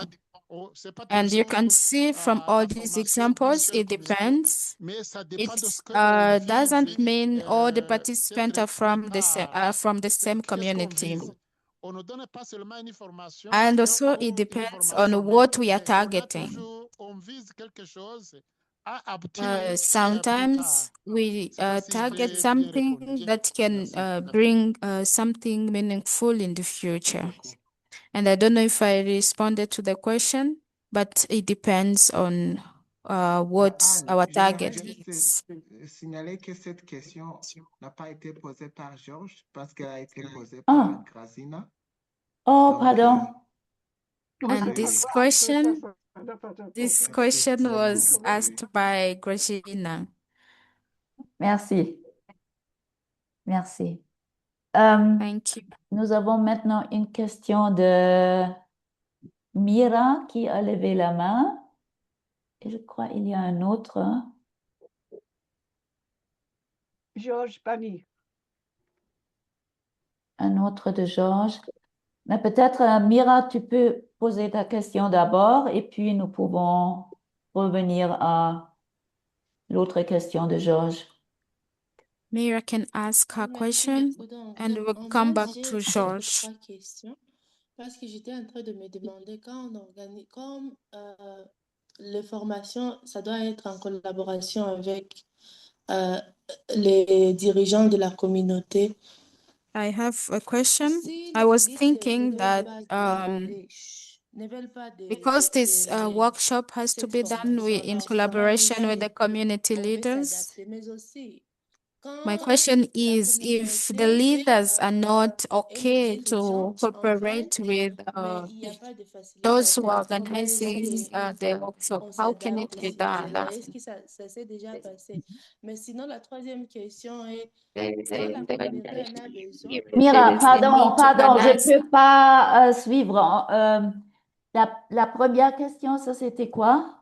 Speaker 4: C'est pas
Speaker 3: And you
Speaker 4: toujours
Speaker 3: can see from all
Speaker 4: la
Speaker 3: these
Speaker 4: formation d'une
Speaker 3: examples,
Speaker 4: seule
Speaker 3: it
Speaker 4: communauté,
Speaker 3: depends.
Speaker 4: mais ça dépend
Speaker 3: It
Speaker 4: de ce qu'on
Speaker 3: doesn't
Speaker 4: vise,
Speaker 3: mean all the
Speaker 4: ce
Speaker 3: participants are from the same
Speaker 4: qu'est-ce qu'on
Speaker 3: community.
Speaker 4: vise. On ne donne pas seulement une formation
Speaker 3: And also
Speaker 4: ou
Speaker 3: it
Speaker 4: une
Speaker 3: depends
Speaker 4: formation,
Speaker 3: on
Speaker 4: mais
Speaker 3: what we are
Speaker 4: on a
Speaker 3: targeting.
Speaker 4: toujours, on vise quelque chose à obtenir plus
Speaker 3: Sometimes
Speaker 4: tard.
Speaker 3: we
Speaker 4: Je sais pas si
Speaker 3: target
Speaker 4: j'ai bien
Speaker 3: something
Speaker 4: répondu.
Speaker 3: that can
Speaker 4: Merci.
Speaker 3: bring something meaningful in the future. And I don't know if I responded to the question, but it depends on what
Speaker 1: Anne,
Speaker 3: our
Speaker 1: j'aimerais
Speaker 3: target
Speaker 1: juste
Speaker 3: is.
Speaker 1: signaler que cette question n'a pas été posée par Georges parce qu'elle a été posée
Speaker 2: Ah.
Speaker 1: par Grazina.
Speaker 2: Oh,
Speaker 1: Donc,
Speaker 2: pardon.
Speaker 3: And
Speaker 1: oui.
Speaker 3: this question
Speaker 1: Merci.
Speaker 3: was asked by Grashina.
Speaker 2: Merci. Merci. Euh,
Speaker 3: Thank you.
Speaker 2: nous avons maintenant une question de Mira qui a levé la main. Et je crois qu'il y a un autre.
Speaker 5: Georges Bani.
Speaker 2: Un autre de Georges. Mais peut-être, Mira, tu peux poser ta question d'abord et puis nous pouvons revenir à l'autre question de Georges.
Speaker 3: Mira can ask her question and we'll come back to George.
Speaker 6: Trois questions parce que j'étais en train de me demander quand on organise, comme les formations, ça doit être en collaboration avec les dirigeants de la communauté.
Speaker 3: I have a question.
Speaker 6: Si
Speaker 3: I
Speaker 6: les
Speaker 3: was
Speaker 6: leaders
Speaker 3: thinking
Speaker 6: ne
Speaker 3: that
Speaker 6: veulent pas
Speaker 3: because this workshop has to be done in collaboration with the community leaders,
Speaker 6: mais aussi
Speaker 3: my
Speaker 6: quand
Speaker 3: question is if the leaders are not okay to cooperate with
Speaker 6: mais il n'y a pas de
Speaker 3: those who are
Speaker 6: facilitateur, comment est-ce
Speaker 3: organizing
Speaker 6: que
Speaker 3: the workshop,
Speaker 6: on
Speaker 3: how can it
Speaker 6: s'adapte,
Speaker 3: be
Speaker 6: s'il vous plaît?
Speaker 3: done?
Speaker 6: Est-ce que ça s'est déjà passé? Mais sinon, la troisième question est, quand la communauté en a besoin,
Speaker 2: Mira,
Speaker 3: There is a need to
Speaker 2: pardon, je
Speaker 3: organize.
Speaker 2: ne peux pas suivre. La première question, ça c'était quoi?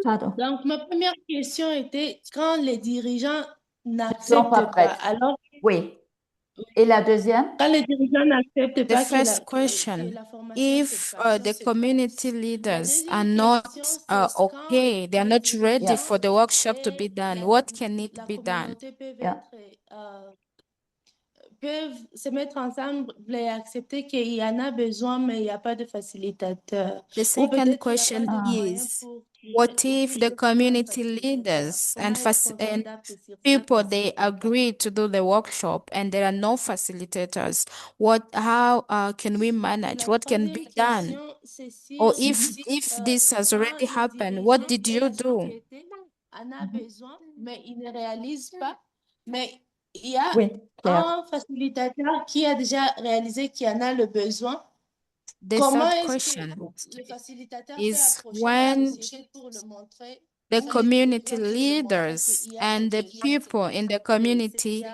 Speaker 2: Pardon.
Speaker 6: donc ma première question était, quand les dirigeants
Speaker 2: Ils sont pas
Speaker 6: n'acceptent pas,
Speaker 2: prêts.
Speaker 6: alors
Speaker 2: Oui. Et la deuxième?
Speaker 6: quand les dirigeants n'acceptent
Speaker 3: The
Speaker 6: pas
Speaker 3: first
Speaker 6: que
Speaker 3: question,
Speaker 6: la formation
Speaker 3: if the community leaders are
Speaker 6: deuxième
Speaker 3: not
Speaker 6: question, c'est
Speaker 3: okay, they are not ready
Speaker 2: Yeah.
Speaker 3: for the workshop to be done, what can it be done?
Speaker 2: Yeah.
Speaker 6: Peuvent se mettre ensemble et accepter qu'il y en a besoin, mais il n'y a pas de facilitateur.
Speaker 3: The second question is, what if the community leaders and people, they agree to do the workshop and there are no facilitators? How can we manage? What can be done? Or if this has already happened, what did you do?
Speaker 6: En a besoin, mais il ne réalise pas. Mais il y a
Speaker 2: Oui, Claire.
Speaker 6: un facilitateur qui a déjà réalisé qu'il y en a le besoin.
Speaker 3: The third question is when the community leaders and the people in the community,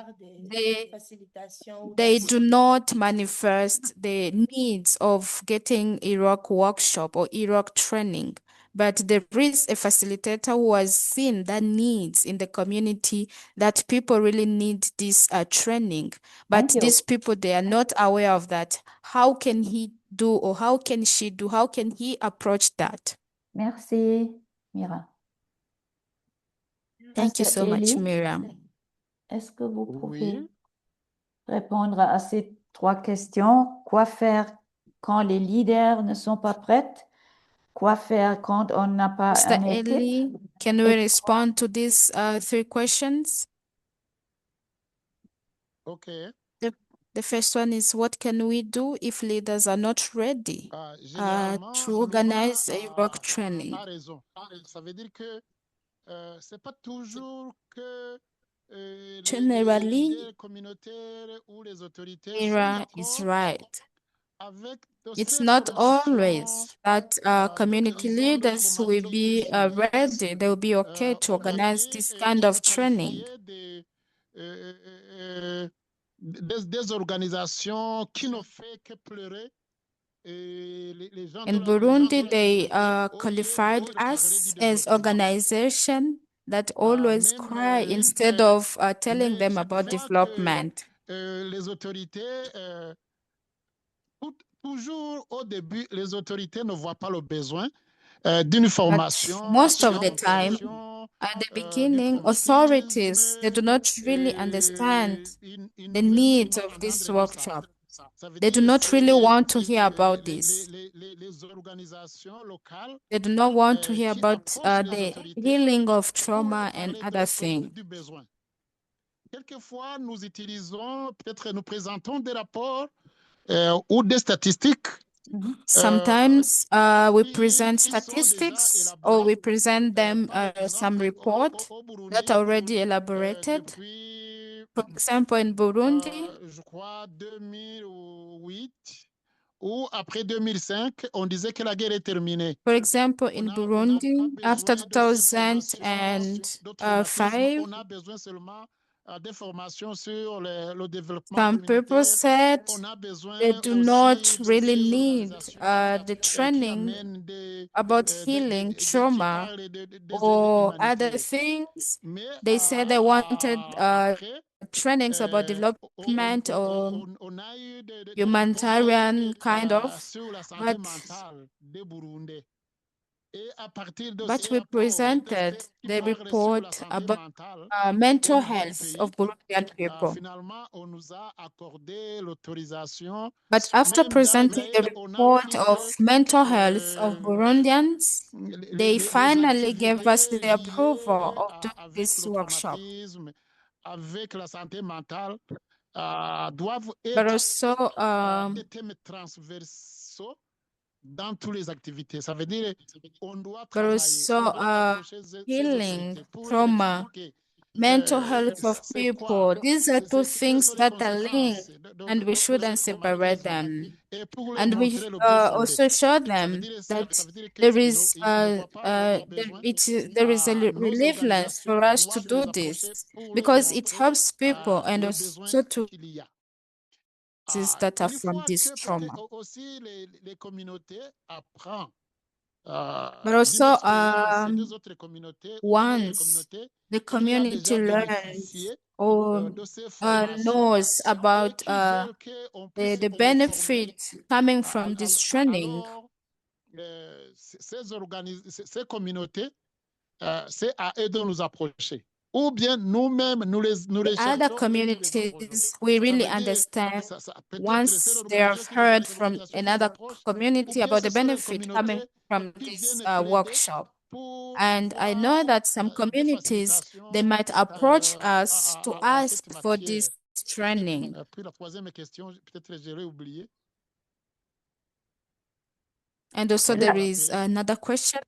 Speaker 3: they do not manifest the needs of getting Iraq workshop or Iraq training. but there is a facilitator who has seen the needs in the community that people really need this training. But
Speaker 2: Thank you.
Speaker 3: these people, they are not aware of that. How can he do, or how can she do, how can he approach that?
Speaker 2: Merci, Mira.
Speaker 3: Thank you
Speaker 2: Pasteur
Speaker 3: so much,
Speaker 2: Eli,
Speaker 3: Miriam.
Speaker 2: est-ce que vous pouvez
Speaker 4: Oui.
Speaker 2: répondre à ces 3 questions? Quoi faire quand les leaders ne sont pas prêts? Quoi faire quand on n'a pas
Speaker 3: Mr.
Speaker 2: une équipe?
Speaker 3: Eli, can we respond to these 3 questions?
Speaker 4: OK.
Speaker 3: The first one is, what can we do if leaders are not ready
Speaker 4: Généralement,
Speaker 3: to organize a work training?
Speaker 4: a raison. Ça veut dire que c'est pas toujours que les
Speaker 3: Generally,
Speaker 4: leaders communautaires ou les autorités sont
Speaker 3: Mira is
Speaker 4: d'accord
Speaker 3: right.
Speaker 4: avec de
Speaker 3: It's
Speaker 4: ces
Speaker 3: not
Speaker 4: formations
Speaker 3: always that
Speaker 4: de
Speaker 3: community leaders will be ready, they will be okay to organize this kind of training.
Speaker 4: Des organisations qui ne font que pleurer. Les gens
Speaker 3: In Burundi, they qualified us as organization that always cry instead of telling them about development.
Speaker 4: Les autorités, toujours au début, les autorités ne voient pas le besoin d'une
Speaker 3: But
Speaker 4: formation,
Speaker 3: most of the time, at the beginning, authorities, they do not really understand the needs of this workshop. They do not really want to hear about this.
Speaker 4: Les organisations locales
Speaker 3: They do not want to hear
Speaker 4: qui
Speaker 3: about
Speaker 4: approchent les
Speaker 3: the
Speaker 4: autorités
Speaker 3: healing of
Speaker 4: pour
Speaker 3: trauma
Speaker 4: leur
Speaker 3: and
Speaker 4: parler
Speaker 3: other things.
Speaker 4: du besoin. Quelquefois, nous utilisons, peut-être nous présentons des rapports ou des statistiques
Speaker 3: Sometimes we
Speaker 4: qui
Speaker 3: present
Speaker 4: sont déjà
Speaker 3: statistics, or we
Speaker 4: élaborés.
Speaker 3: present them
Speaker 4: Par
Speaker 3: some
Speaker 4: exemple,
Speaker 3: report
Speaker 4: au Burundi,
Speaker 3: that are already elaborated.
Speaker 4: depuis,
Speaker 3: For example, in Burundi,
Speaker 4: je crois, 2008 ou après 2005, on disait que la guerre est terminée.
Speaker 3: for example, in
Speaker 4: On n'a pas
Speaker 3: Burundi, after
Speaker 4: besoin de ces formations de traumatisme.
Speaker 3: 2005,
Speaker 4: On a besoin seulement des formations sur le développement
Speaker 3: some people
Speaker 4: communautaire.
Speaker 3: said
Speaker 4: On a besoin
Speaker 3: they do
Speaker 4: aussi
Speaker 3: not
Speaker 4: de
Speaker 3: really
Speaker 4: ces
Speaker 3: need
Speaker 4: organisations
Speaker 3: the
Speaker 4: qui
Speaker 3: training
Speaker 4: amènent
Speaker 3: about healing
Speaker 4: qui
Speaker 3: trauma
Speaker 4: parlent des
Speaker 3: or
Speaker 4: aides
Speaker 3: other
Speaker 4: humanitaires.
Speaker 3: things.
Speaker 4: Mais
Speaker 3: They said they wanted
Speaker 4: après,
Speaker 3: trainings about development or
Speaker 4: on a eu des
Speaker 3: humanitarian kind
Speaker 4: rapports
Speaker 3: of,
Speaker 4: sur la santé
Speaker 3: but
Speaker 4: mentale des Burundais. Et à partir de
Speaker 3: but
Speaker 4: ces
Speaker 3: we
Speaker 4: rapports
Speaker 3: presented
Speaker 4: qui
Speaker 3: the
Speaker 4: parlent sur la
Speaker 3: report
Speaker 4: santé
Speaker 3: about
Speaker 4: mentale
Speaker 3: mental
Speaker 4: au niveau du
Speaker 3: health
Speaker 4: pays,
Speaker 3: of Burundian people.
Speaker 4: finalement, on nous a accordé l'autorisation.
Speaker 3: But after
Speaker 4: Même dans les
Speaker 3: presenting the
Speaker 4: mails, on a
Speaker 3: report
Speaker 4: mis
Speaker 3: of
Speaker 4: que
Speaker 3: mental health of Burundians, they finally gave us the
Speaker 4: activités
Speaker 3: approval
Speaker 4: liées
Speaker 3: of doing
Speaker 4: avec
Speaker 3: this
Speaker 4: le
Speaker 3: workshop.
Speaker 4: traumatisme, avec la santé mentale, doivent
Speaker 3: But
Speaker 4: être
Speaker 3: also,
Speaker 4: des thèmes transversaux dans toutes les activités. Ça veut dire on doit travailler, on doit approcher ces
Speaker 3: healing,
Speaker 4: autorités pour leur
Speaker 3: trauma,
Speaker 4: expliquer
Speaker 3: mental health of
Speaker 4: c'est quoi,
Speaker 3: people. These are two
Speaker 4: quelles
Speaker 3: things
Speaker 4: sont les
Speaker 3: that are
Speaker 4: conséquences
Speaker 3: linked, and we
Speaker 4: de
Speaker 3: shouldn't
Speaker 4: ce
Speaker 3: separate
Speaker 4: traumatisme.
Speaker 3: them.
Speaker 4: Et pour leur
Speaker 3: And we
Speaker 4: montrer le bien fondé.
Speaker 3: also show
Speaker 4: Ça
Speaker 3: them
Speaker 4: veut dire,
Speaker 3: that
Speaker 4: ça veut dire que
Speaker 3: there
Speaker 4: ils
Speaker 3: is
Speaker 4: ne voient pas le besoin.
Speaker 3: there is a
Speaker 4: Nos
Speaker 3: relevance for
Speaker 4: organisations
Speaker 3: us to
Speaker 4: doivent
Speaker 3: do
Speaker 4: les approcher
Speaker 3: this
Speaker 4: pour leur
Speaker 3: because it
Speaker 4: montrer
Speaker 3: helps people and
Speaker 4: le besoin
Speaker 3: also to
Speaker 4: qu'il y a.
Speaker 3: that are
Speaker 4: Une
Speaker 3: from
Speaker 4: fois
Speaker 3: this
Speaker 4: que
Speaker 3: trauma.
Speaker 4: aussi les communautés apprennent
Speaker 3: But also,
Speaker 4: des autres communautés ou d'une autre
Speaker 3: once
Speaker 4: communauté
Speaker 3: the
Speaker 4: qui a
Speaker 3: community
Speaker 4: déjà
Speaker 3: learns
Speaker 4: bénéficié
Speaker 3: or
Speaker 4: de ces formations
Speaker 3: knows
Speaker 4: et
Speaker 3: about
Speaker 4: qui veulent qu'on puisse
Speaker 3: the
Speaker 4: les former,
Speaker 3: benefit coming from this training,
Speaker 4: alors ces communautés, c'est à eux de nous approcher. Ou bien nous-mêmes, nous les
Speaker 3: the
Speaker 4: cherchons
Speaker 3: other
Speaker 4: et nous les approchons.
Speaker 3: communities, we really
Speaker 4: Ça veut dire,
Speaker 3: understand
Speaker 4: peut-être
Speaker 3: once
Speaker 4: ces
Speaker 3: they have
Speaker 4: organisations
Speaker 3: heard
Speaker 4: qui
Speaker 3: from
Speaker 4: nous
Speaker 3: another
Speaker 4: approchent, ou
Speaker 3: community
Speaker 4: bien
Speaker 3: about
Speaker 4: ce
Speaker 3: the
Speaker 4: sont les
Speaker 3: benefit coming
Speaker 4: communautés
Speaker 3: from
Speaker 4: qui
Speaker 3: this
Speaker 4: viennent plaider
Speaker 3: workshop.
Speaker 4: pour
Speaker 3: And I know
Speaker 4: avoir
Speaker 3: that some
Speaker 4: des
Speaker 3: communities, they
Speaker 4: facilitations
Speaker 3: might approach us to
Speaker 4: à
Speaker 3: ask
Speaker 4: cette
Speaker 3: for
Speaker 4: matière.
Speaker 3: this training.
Speaker 4: Puis la troisième question, peut-être je l'ai oublié.
Speaker 3: And also there is another question.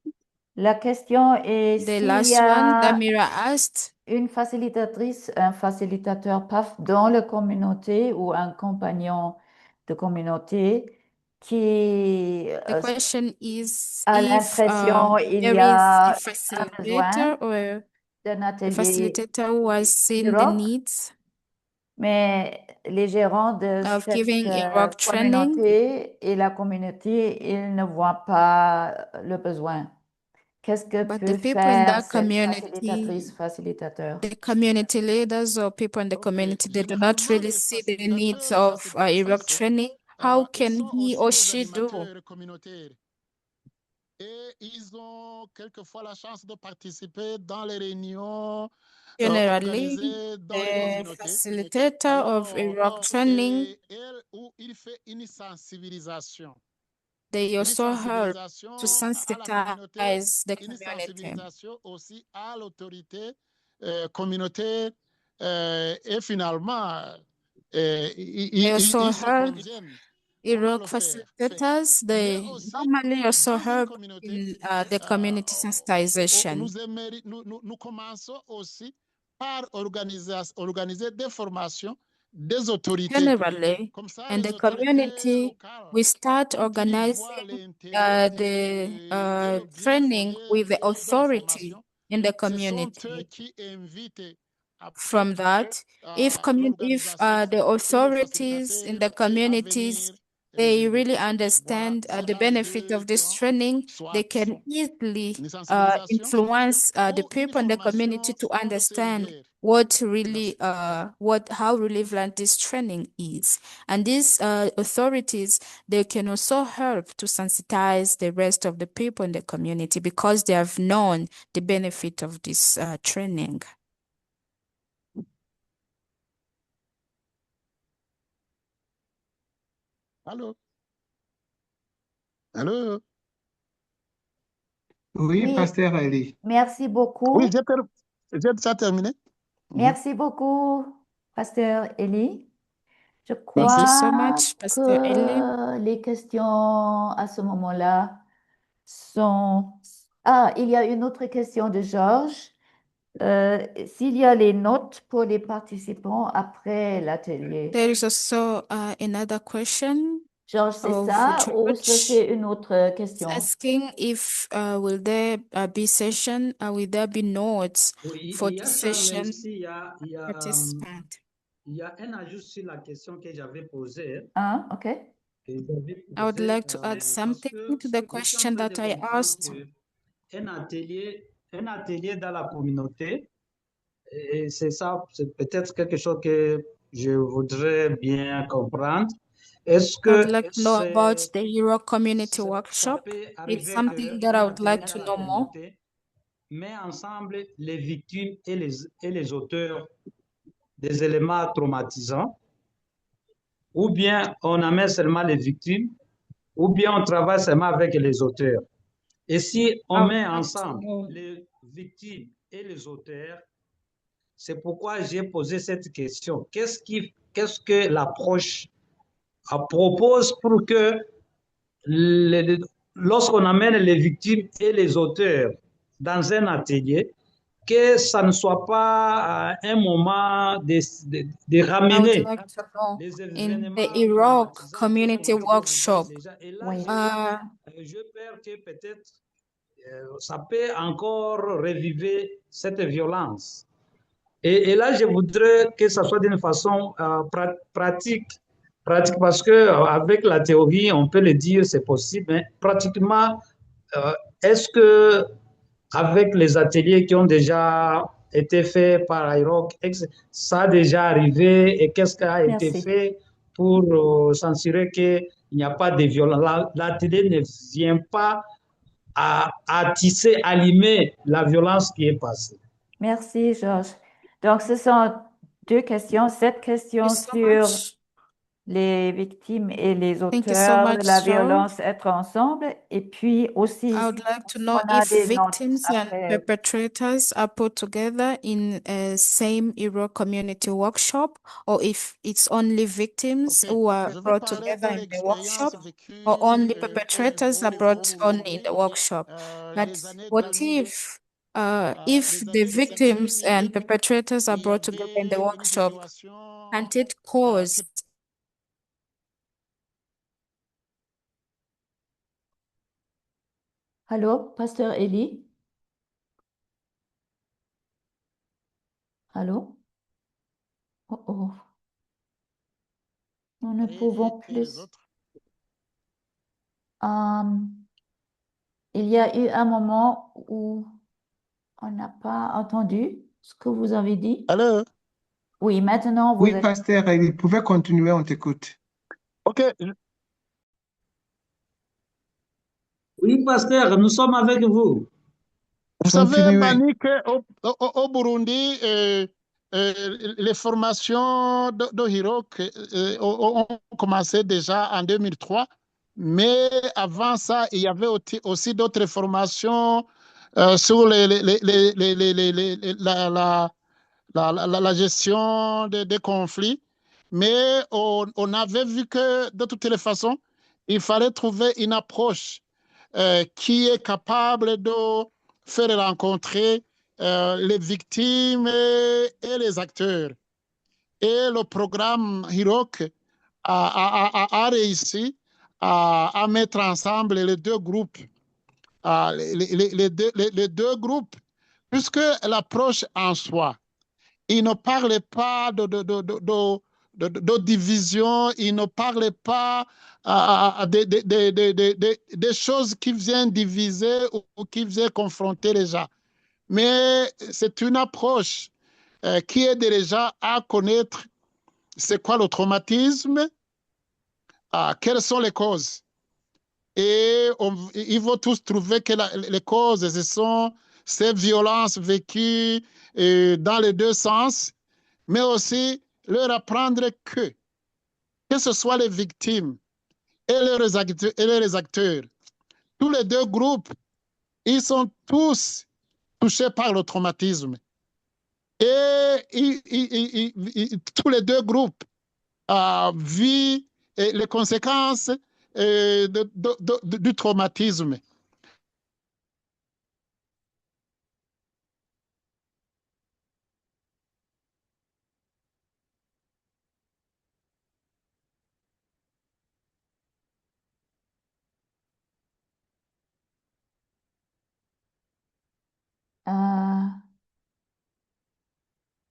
Speaker 2: La question est
Speaker 3: The
Speaker 2: s'il
Speaker 3: last
Speaker 2: y
Speaker 3: one that
Speaker 2: a
Speaker 3: Mira asked.
Speaker 2: une facilitatrice, un facilitateur PAF dans la communauté ou un compagnon de communauté qui
Speaker 3: The question is
Speaker 2: a
Speaker 3: if
Speaker 2: l'impression il y
Speaker 3: there is
Speaker 2: a
Speaker 3: a
Speaker 2: un besoin
Speaker 3: facilitator or
Speaker 2: d'un
Speaker 3: a
Speaker 2: atelier
Speaker 3: facilitator who has seen the
Speaker 2: rock,
Speaker 3: needs
Speaker 2: mais les gérants de
Speaker 3: of
Speaker 2: cette
Speaker 3: giving a rock training,
Speaker 2: communauté et la communauté, ils ne voient pas le besoin. qu'est-ce que
Speaker 3: But
Speaker 2: peut
Speaker 3: the people in
Speaker 2: faire
Speaker 3: that
Speaker 2: cette
Speaker 3: community,
Speaker 2: facilitatrice, facilitateur?
Speaker 3: the community leaders or people in the community, they do not
Speaker 4: Généralement,
Speaker 3: really
Speaker 4: les
Speaker 3: see the needs
Speaker 4: facilitateurs et
Speaker 3: of Iraq
Speaker 4: facilitatrices,
Speaker 3: training. How
Speaker 4: ils
Speaker 3: can
Speaker 4: sont
Speaker 3: he
Speaker 4: aussi
Speaker 3: or
Speaker 4: des
Speaker 3: she do?
Speaker 4: animateurs communautaires. Et ils ont quelquefois la chance de participer dans les réunions
Speaker 3: Generally,
Speaker 4: organisées dans les
Speaker 3: the
Speaker 4: communautés.
Speaker 3: facilitator of Iraq training,
Speaker 4: Et elle ou il fait une sensibilisation.
Speaker 3: they
Speaker 4: Une
Speaker 3: also help
Speaker 4: sensibilisation
Speaker 3: to
Speaker 4: à la communauté,
Speaker 3: sensitize the
Speaker 4: une
Speaker 3: community.
Speaker 4: sensibilisation aussi à l'autorité communautaire. Et finalement,
Speaker 3: They also
Speaker 4: ils se
Speaker 3: help
Speaker 4: conviennent. Comment
Speaker 3: Iraq
Speaker 4: le faire?
Speaker 3: facilitators,
Speaker 4: Mais
Speaker 3: they
Speaker 4: aussi,
Speaker 3: normally also
Speaker 4: dans une
Speaker 3: help
Speaker 4: communauté,
Speaker 3: in the community sensitization.
Speaker 4: nous commençons aussi par organiser des formations des autorités.
Speaker 3: Generally,
Speaker 4: Comme ça,
Speaker 3: in
Speaker 4: les
Speaker 3: the
Speaker 4: autorités
Speaker 3: community,
Speaker 4: locales,
Speaker 3: we start
Speaker 4: quand ils voient
Speaker 3: organizing
Speaker 4: l'intérêt
Speaker 3: the
Speaker 4: et le bien
Speaker 3: training
Speaker 4: fondé
Speaker 3: with the
Speaker 4: de la
Speaker 3: authority
Speaker 4: formation,
Speaker 3: in the
Speaker 4: ce sont eux
Speaker 3: community.
Speaker 4: qui invitent après
Speaker 3: From that, if
Speaker 4: l'organisation
Speaker 3: the
Speaker 4: ou le
Speaker 3: authorities in the
Speaker 4: facilitateur à
Speaker 3: communities,
Speaker 4: venir.
Speaker 3: they really
Speaker 4: Voilà,
Speaker 3: understand the
Speaker 4: cela a
Speaker 3: benefit
Speaker 4: deux
Speaker 3: of this
Speaker 4: plans,
Speaker 3: training, they
Speaker 4: soit
Speaker 3: can easily
Speaker 4: une sensibilisation
Speaker 3: influence the
Speaker 4: ou une
Speaker 3: people in the community
Speaker 4: formation
Speaker 3: to understand
Speaker 4: cérébrale.
Speaker 3: what really
Speaker 4: Merci.
Speaker 3: how relevant this training is. And these authorities, they can also help to sensitize the rest of the people in the community because they have known the benefit of this training.
Speaker 4: Allô? Allô?
Speaker 1: Oui,
Speaker 2: Oui,
Speaker 1: Pasteur Eli.
Speaker 2: merci beaucoup.
Speaker 4: Oui, j'ai déjà terminé.
Speaker 2: Merci beaucoup, Pasteur Eli. Je
Speaker 3: Thank you so
Speaker 2: crois
Speaker 3: much, Pastor Eli.
Speaker 2: que les questions à ce moment-là sont... Ah, il y a une autre question de Georges. S'il y a les notes pour les participants après l'atelier.
Speaker 3: There is also another question
Speaker 2: Georges, c'est
Speaker 3: of
Speaker 2: ça ou ça
Speaker 3: George.
Speaker 2: c'est une autre
Speaker 3: It's
Speaker 2: question?
Speaker 3: asking if will there be session, will there be notes
Speaker 7: Oui,
Speaker 3: for
Speaker 7: il y a
Speaker 3: the
Speaker 7: ça, mais
Speaker 3: session
Speaker 7: aussi
Speaker 3: participant?
Speaker 7: il y a un ajout sur la question que j'avais posée.
Speaker 2: Hein, ok.
Speaker 3: I would like to add
Speaker 7: Parce
Speaker 3: something
Speaker 7: que
Speaker 3: to the
Speaker 7: je suis en
Speaker 3: question
Speaker 7: train
Speaker 3: that
Speaker 7: de
Speaker 3: I
Speaker 7: comprendre
Speaker 3: asked.
Speaker 7: que un atelier dans la communauté, et c'est ça, c'est peut-être quelque chose que je voudrais bien comprendre. Est-ce
Speaker 3: I would
Speaker 7: que
Speaker 3: like to know about the Hero Community
Speaker 7: ça
Speaker 3: Workshop.
Speaker 7: peut
Speaker 3: It's
Speaker 7: arriver
Speaker 3: something that I
Speaker 7: qu'un
Speaker 3: would like
Speaker 7: atelier
Speaker 3: to
Speaker 7: dans la
Speaker 3: know more.
Speaker 7: communauté met ensemble les victimes et les auteurs des éléments traumatisants, ou bien on amène seulement les victimes, ou bien on travaille seulement avec les auteurs. Et si on
Speaker 3: I would
Speaker 7: met
Speaker 3: like to
Speaker 7: ensemble
Speaker 3: know.
Speaker 7: les victimes et les auteurs, c'est pourquoi j'ai posé cette question. Qu'est-ce que l'approche propose pour que lorsqu'on amène les victimes et les auteurs dans un atelier, que ça ne soit pas un moment de
Speaker 3: I would
Speaker 7: ramener
Speaker 3: like to know
Speaker 7: les
Speaker 3: in the
Speaker 7: événements
Speaker 3: Iraq
Speaker 7: traumatisants
Speaker 3: Community
Speaker 7: que vous vivez
Speaker 3: Workshop.
Speaker 7: déjà. Et là,
Speaker 2: Oui.
Speaker 7: je peur que peut-être ça peut encore reviver cette violence. Et là, je voudrais que ça soit d'une façon pratique. Pratique parce que avec la théorie, on peut le dire, c'est possible, mais pratiquement, est-ce que avec les ateliers qui ont déjà été faits par IROC, ça a déjà arrivé et qu'est-ce qui a été
Speaker 2: Merci.
Speaker 7: fait pour s'assurer qu'il n'y a pas de violence? L'atelier ne vient pas à tisser, allumer la violence qui est passée.
Speaker 2: Merci, Georges. Donc, ce sont deux questions. Cette question
Speaker 3: Thank you so
Speaker 2: sur
Speaker 3: much.
Speaker 2: les victimes et les
Speaker 3: Thank you so
Speaker 2: auteurs de
Speaker 3: much,
Speaker 2: la
Speaker 3: George.
Speaker 2: violence être ensemble. Et puis aussi,
Speaker 3: I would like to
Speaker 2: on
Speaker 3: know
Speaker 2: a
Speaker 3: if
Speaker 2: des notes
Speaker 3: victims and
Speaker 2: après.
Speaker 3: perpetrators are put together in a same Hero Community Workshop, or if it's only victims
Speaker 4: Ok,
Speaker 3: who are
Speaker 4: je vais
Speaker 3: brought
Speaker 4: parler
Speaker 3: together
Speaker 4: de
Speaker 3: in the workshop,
Speaker 4: l'expérience vécue
Speaker 3: or only
Speaker 4: et
Speaker 3: perpetrators are brought
Speaker 4: vous
Speaker 3: only in the
Speaker 4: montrer
Speaker 3: workshop. But
Speaker 4: les années
Speaker 3: what if
Speaker 4: les
Speaker 3: the
Speaker 4: années de
Speaker 3: victims and
Speaker 4: 2000,
Speaker 3: perpetrators are
Speaker 4: il y
Speaker 3: brought together in the
Speaker 4: avait une
Speaker 3: workshop?
Speaker 4: situation
Speaker 3: And it caused
Speaker 2: Allô, Pasteur Eli? Allô? Oh, oh. Nous ne pouvons
Speaker 4: et les
Speaker 2: plus.
Speaker 4: autres.
Speaker 2: Um, il y a eu un moment où on n'a pas entendu ce que vous avez dit.
Speaker 4: Alors,
Speaker 2: Oui, maintenant vous
Speaker 1: Oui,
Speaker 2: êtes...
Speaker 1: pasteur, il pouvait continuer, on t'écoute.
Speaker 4: OK.
Speaker 7: Oui, pasteur, nous sommes avec vous.
Speaker 4: Vous savez,
Speaker 1: Continuez.
Speaker 4: Manik, au Burundi, les formations de Hirok ont commencé déjà en 2003, mais avant ça, il y avait aussi d'autres formations sur la gestion des conflits, mais on avait vu que de toutes les façons, il fallait trouver une approche qui est capable de faire rencontrer les victimes et les acteurs. Et le programme Hirok a réussi à mettre ensemble les deux groupes, les deux groupes, puisque l'approche en soi, il ne parlait pas de division, il ne parlait pas des choses qui viennent diviser ou qui viennent confronter les gens. Mais c'est une approche qui aide les gens à connaître c'est quoi le traumatisme, quelles sont les causes. Et ils vont tous trouver que les causes, ce sont ces violences vécues dans les deux sens, mais aussi leur apprendre que ce soit les victimes et leurs acteurs, tous les deux groupes, ils sont tous touchés par le traumatisme. Et tous les deux groupes vivent les conséquences du traumatisme.
Speaker 2: Euh,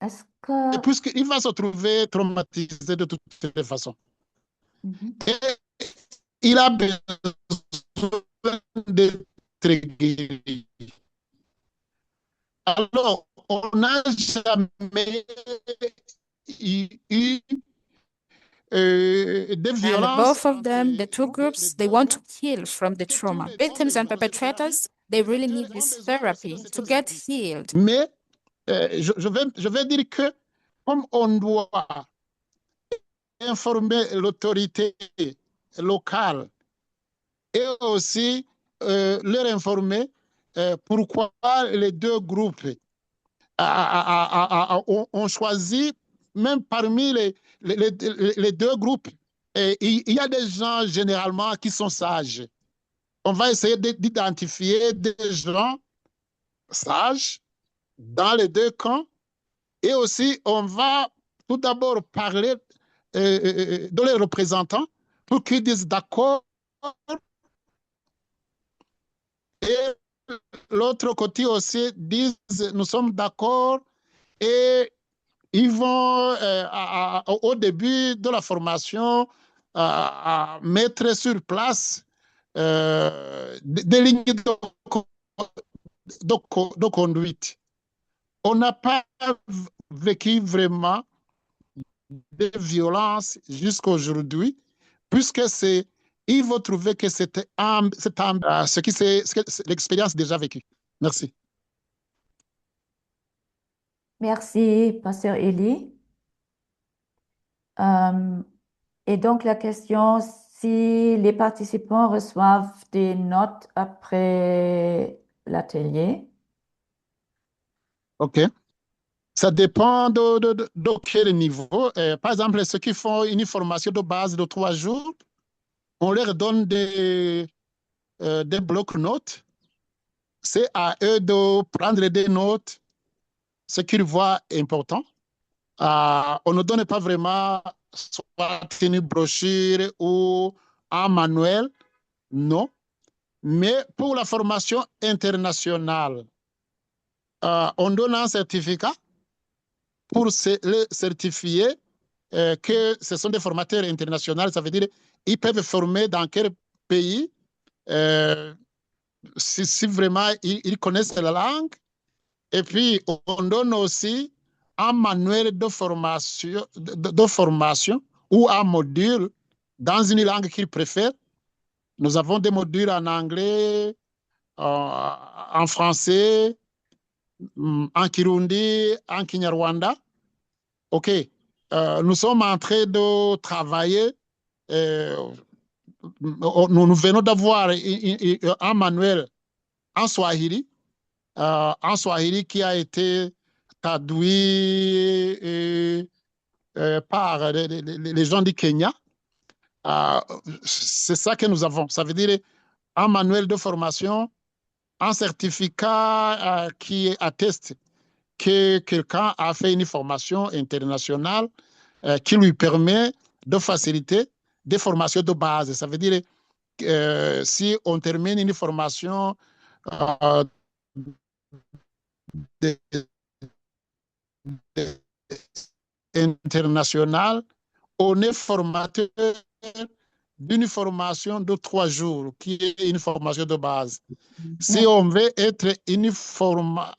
Speaker 2: est-ce
Speaker 4: Et
Speaker 2: que...
Speaker 4: puisqu'il va se trouver traumatisé de toutes les façons.
Speaker 2: Mhm.
Speaker 4: Et il a besoin d'être guéri. Alors, on n'a jamais eu des
Speaker 3: And
Speaker 4: violences
Speaker 3: both of them, the
Speaker 4: entre
Speaker 3: two
Speaker 4: les
Speaker 3: groups, they
Speaker 4: deux
Speaker 3: want to
Speaker 4: groupes.
Speaker 3: heal from the
Speaker 4: Que tous
Speaker 3: trauma.
Speaker 4: les deux
Speaker 3: Victims and
Speaker 4: besoin de thérapie,
Speaker 3: perpetrators, they really need
Speaker 4: ont
Speaker 3: this
Speaker 4: besoin aussi
Speaker 3: therapy
Speaker 4: de
Speaker 3: to
Speaker 4: ces
Speaker 3: get
Speaker 4: services.
Speaker 3: healed.
Speaker 4: Mais je vais dire que comme on doit informer l'autorité locale et aussi leur informer pourquoi les deux groupes ont choisi, même parmi les deux groupes, il y a des gens généralement qui sont sages. On va essayer d'identifier des gens sages dans les deux camps et aussi on va tout d'abord parler de les représentants pour qu'ils disent d'accord et l'autre côté aussi disent nous sommes d'accord et ils vont au début de la formation mettre sur place des lignes de conduite. On n'a pas vécu vraiment de violence jusqu'à aujourd'hui, puisque c'est, il faut trouver que c'était l'expérience déjà vécue. Merci.
Speaker 2: Merci, pasteur Elie. Euh, et donc la question, si les participants reçoivent des notes après l'atelier.
Speaker 4: OK. Ça dépend de quel niveau. Par exemple, ceux qui font une formation de base de 3 jours, on leur donne des blocs-notes. C'est à eux de prendre des notes, ce qu'ils voient important. On ne donne pas vraiment soit une brochure ou un manuel, non. Mais pour la formation internationale, on donne un certificat pour le certifier que ce sont des formateurs internationaux. Ça veut dire qu'ils peuvent former dans quel pays, si vraiment ils connaissent la langue. Et puis, on donne aussi un manuel de formation ou un module dans une langue qu'ils préfèrent. Nous avons des modules en anglais, en français, en kirundi, en kinyarwanda. OK. Nous sommes en train de travailler. Nous venons d'avoir un manuel en Swahili qui a été traduit par les gens du Kenya. C'est ça que nous avons. Ça veut dire un manuel de formation, un certificat qui atteste que quelqu'un a fait une formation internationale qui lui permet de faciliter des formations de base. Ça veut dire si on termine une formation internationale, on est formateur d'une formation de 3 jours, qui est une formation de base. Si on veut être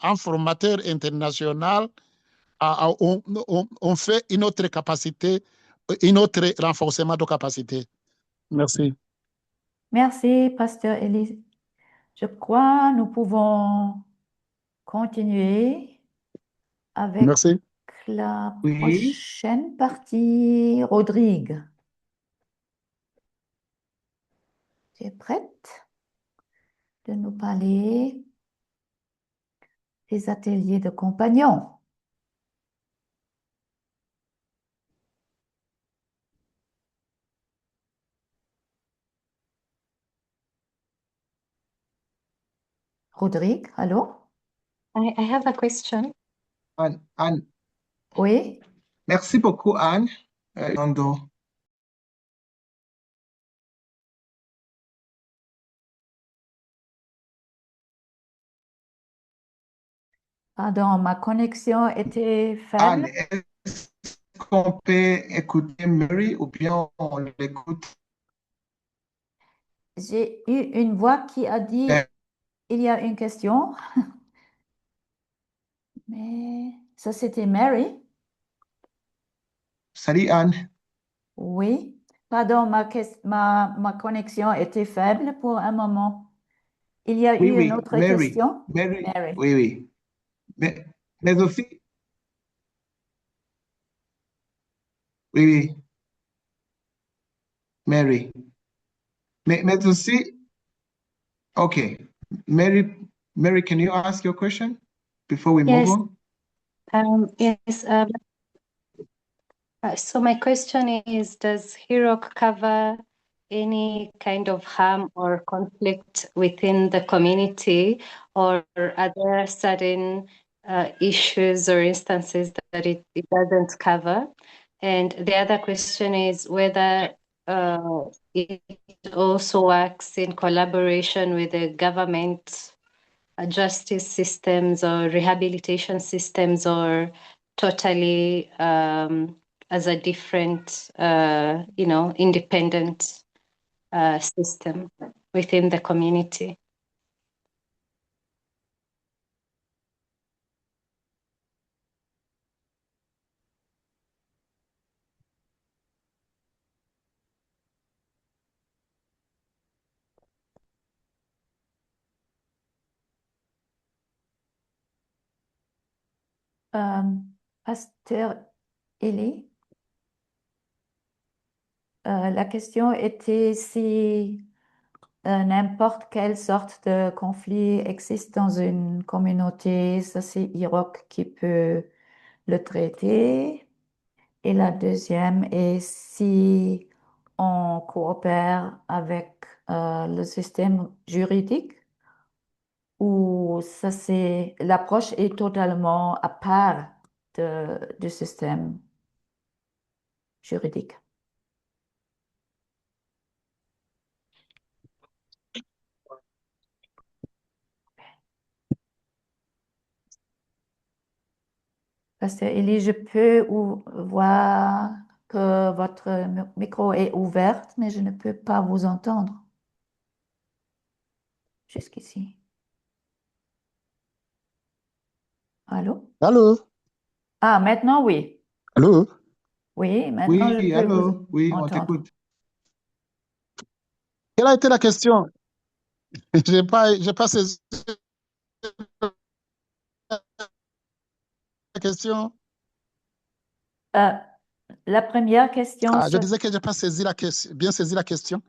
Speaker 4: un formateur international, on fait une autre capacité, un autre renforcement de capacité. Merci.
Speaker 2: Merci, Pasteur Élie. Je crois nous pouvons continuer avec
Speaker 4: Merci.
Speaker 2: la
Speaker 1: Oui.
Speaker 2: prochaine partie. Rodrigue, tu es prête de nous parler des ateliers de compagnons? Rodrigue, allô?
Speaker 8: I have a question.
Speaker 1: Anne.
Speaker 2: Oui,
Speaker 1: Merci beaucoup, Anne. Yondo.
Speaker 2: pardon, ma connexion était
Speaker 1: Anne,
Speaker 2: faible.
Speaker 1: est-ce qu'on peut écouter Mary ou bien on l'écoute?
Speaker 2: J'ai eu une voix qui a dit, il y a une question. Mais ça, c'était Mary.
Speaker 1: Salut, Anne.
Speaker 2: Oui, pardon, ma connexion était faible pour un moment. Il y a
Speaker 1: Oui,
Speaker 2: eu une
Speaker 1: oui,
Speaker 2: autre
Speaker 1: Mary.
Speaker 2: question?
Speaker 1: Mary.
Speaker 2: Mary.
Speaker 1: Oui, oui. Mais aussi, oui, oui, Mary. Mais aussi, okay. Mary, can you ask your question before we move
Speaker 8: Yes.
Speaker 1: on?
Speaker 8: Yes. So my question is, does HIROC cover any kind of harm or conflict within the community, or are there certain issues or instances that it doesn't cover? And the other question is whether it also works in collaboration with the government justice systems or rehabilitation systems, or totally as a different, independent system within the community.
Speaker 2: Pasteur Elie, la question était si n'importe quelle sorte de conflit existe dans une communauté, ça c'est IROC qui peut le traiter. Et la deuxième est si on coopère avec le système juridique ou ça c'est l'approche est totalement à part du système juridique. Pasteur Elie, je peux voir que votre micro est ouvert, mais je ne peux pas vous entendre. jusqu'ici. Allô?
Speaker 4: Allô?
Speaker 2: Ah, maintenant, oui.
Speaker 4: Allô?
Speaker 2: Oui, maintenant, je
Speaker 1: Oui,
Speaker 2: peux
Speaker 1: allô?
Speaker 2: vous
Speaker 1: Oui, on
Speaker 2: entendre.
Speaker 1: t'écoute.
Speaker 4: Quelle a été la question? J'ai pas saisi la question.
Speaker 2: La première question,
Speaker 4: Ah, je disais que j'ai pas saisi bien saisi la question.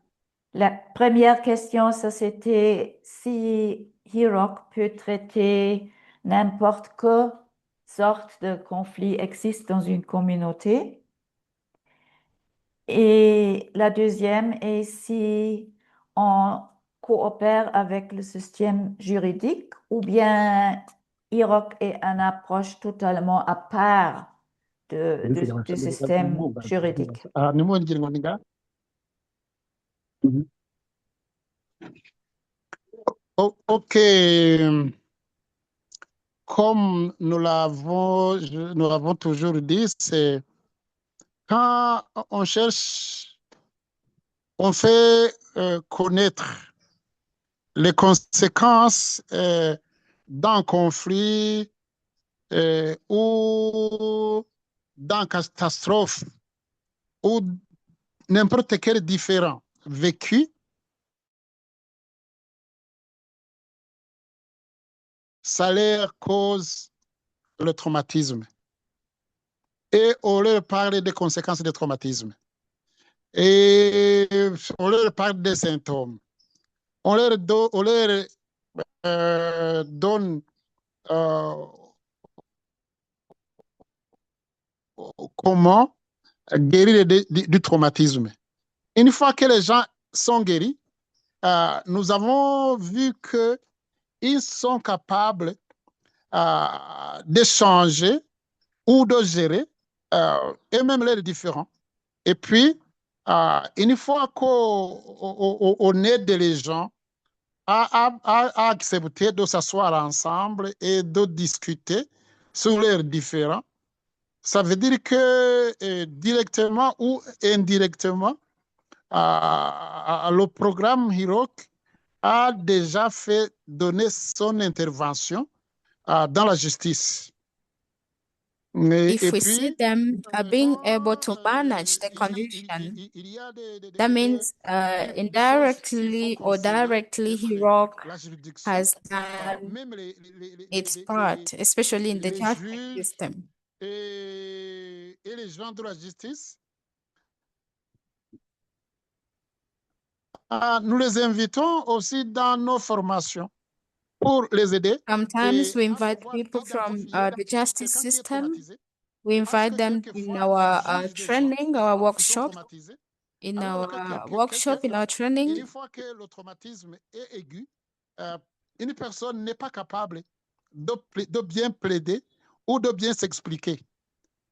Speaker 2: la première question, ça c'était si Hirok peut traiter n'importe quelle sorte de conflit existe dans une communauté. Et la deuxième est si on coopère avec le système juridique ou bien Hirok est une approche totalement à part du système juridique.
Speaker 4: Ah, Mhm. OK. Comme nous l'avons toujours dit, c'est quand on cherche, on fait connaître les conséquences d'un conflit ou d'une catastrophe ou n'importe quel différent vécu, ça leur cause le traumatisme. Et on leur parle des conséquences du traumatisme. Et on leur parle des symptômes. On leur donne comment guérir du traumatisme. Une fois que les gens sont guéris, nous avons vu qu'ils sont capables d'échanger ou de gérer et même les différents. Et puis, une fois qu'on aide les gens à accepter de s'asseoir ensemble et de discuter sur leurs différends, ça veut dire que directement ou indirectement, le programme Hirok a déjà fait donner son intervention dans la justice.
Speaker 3: If we see them being able to manage the condition, that means indirectly or directly, Hirok has done its part, especially in the justice system.
Speaker 4: Et les gens de la justice, nous les invitons aussi dans nos formations pour les aider.
Speaker 3: Sometimes we invite people from the justice system. We invite them in our training, our workshop, in our training.
Speaker 4: Une fois que le traumatisme est aigu, une personne n'est pas capable de bien plaider ou de bien s'expliquer.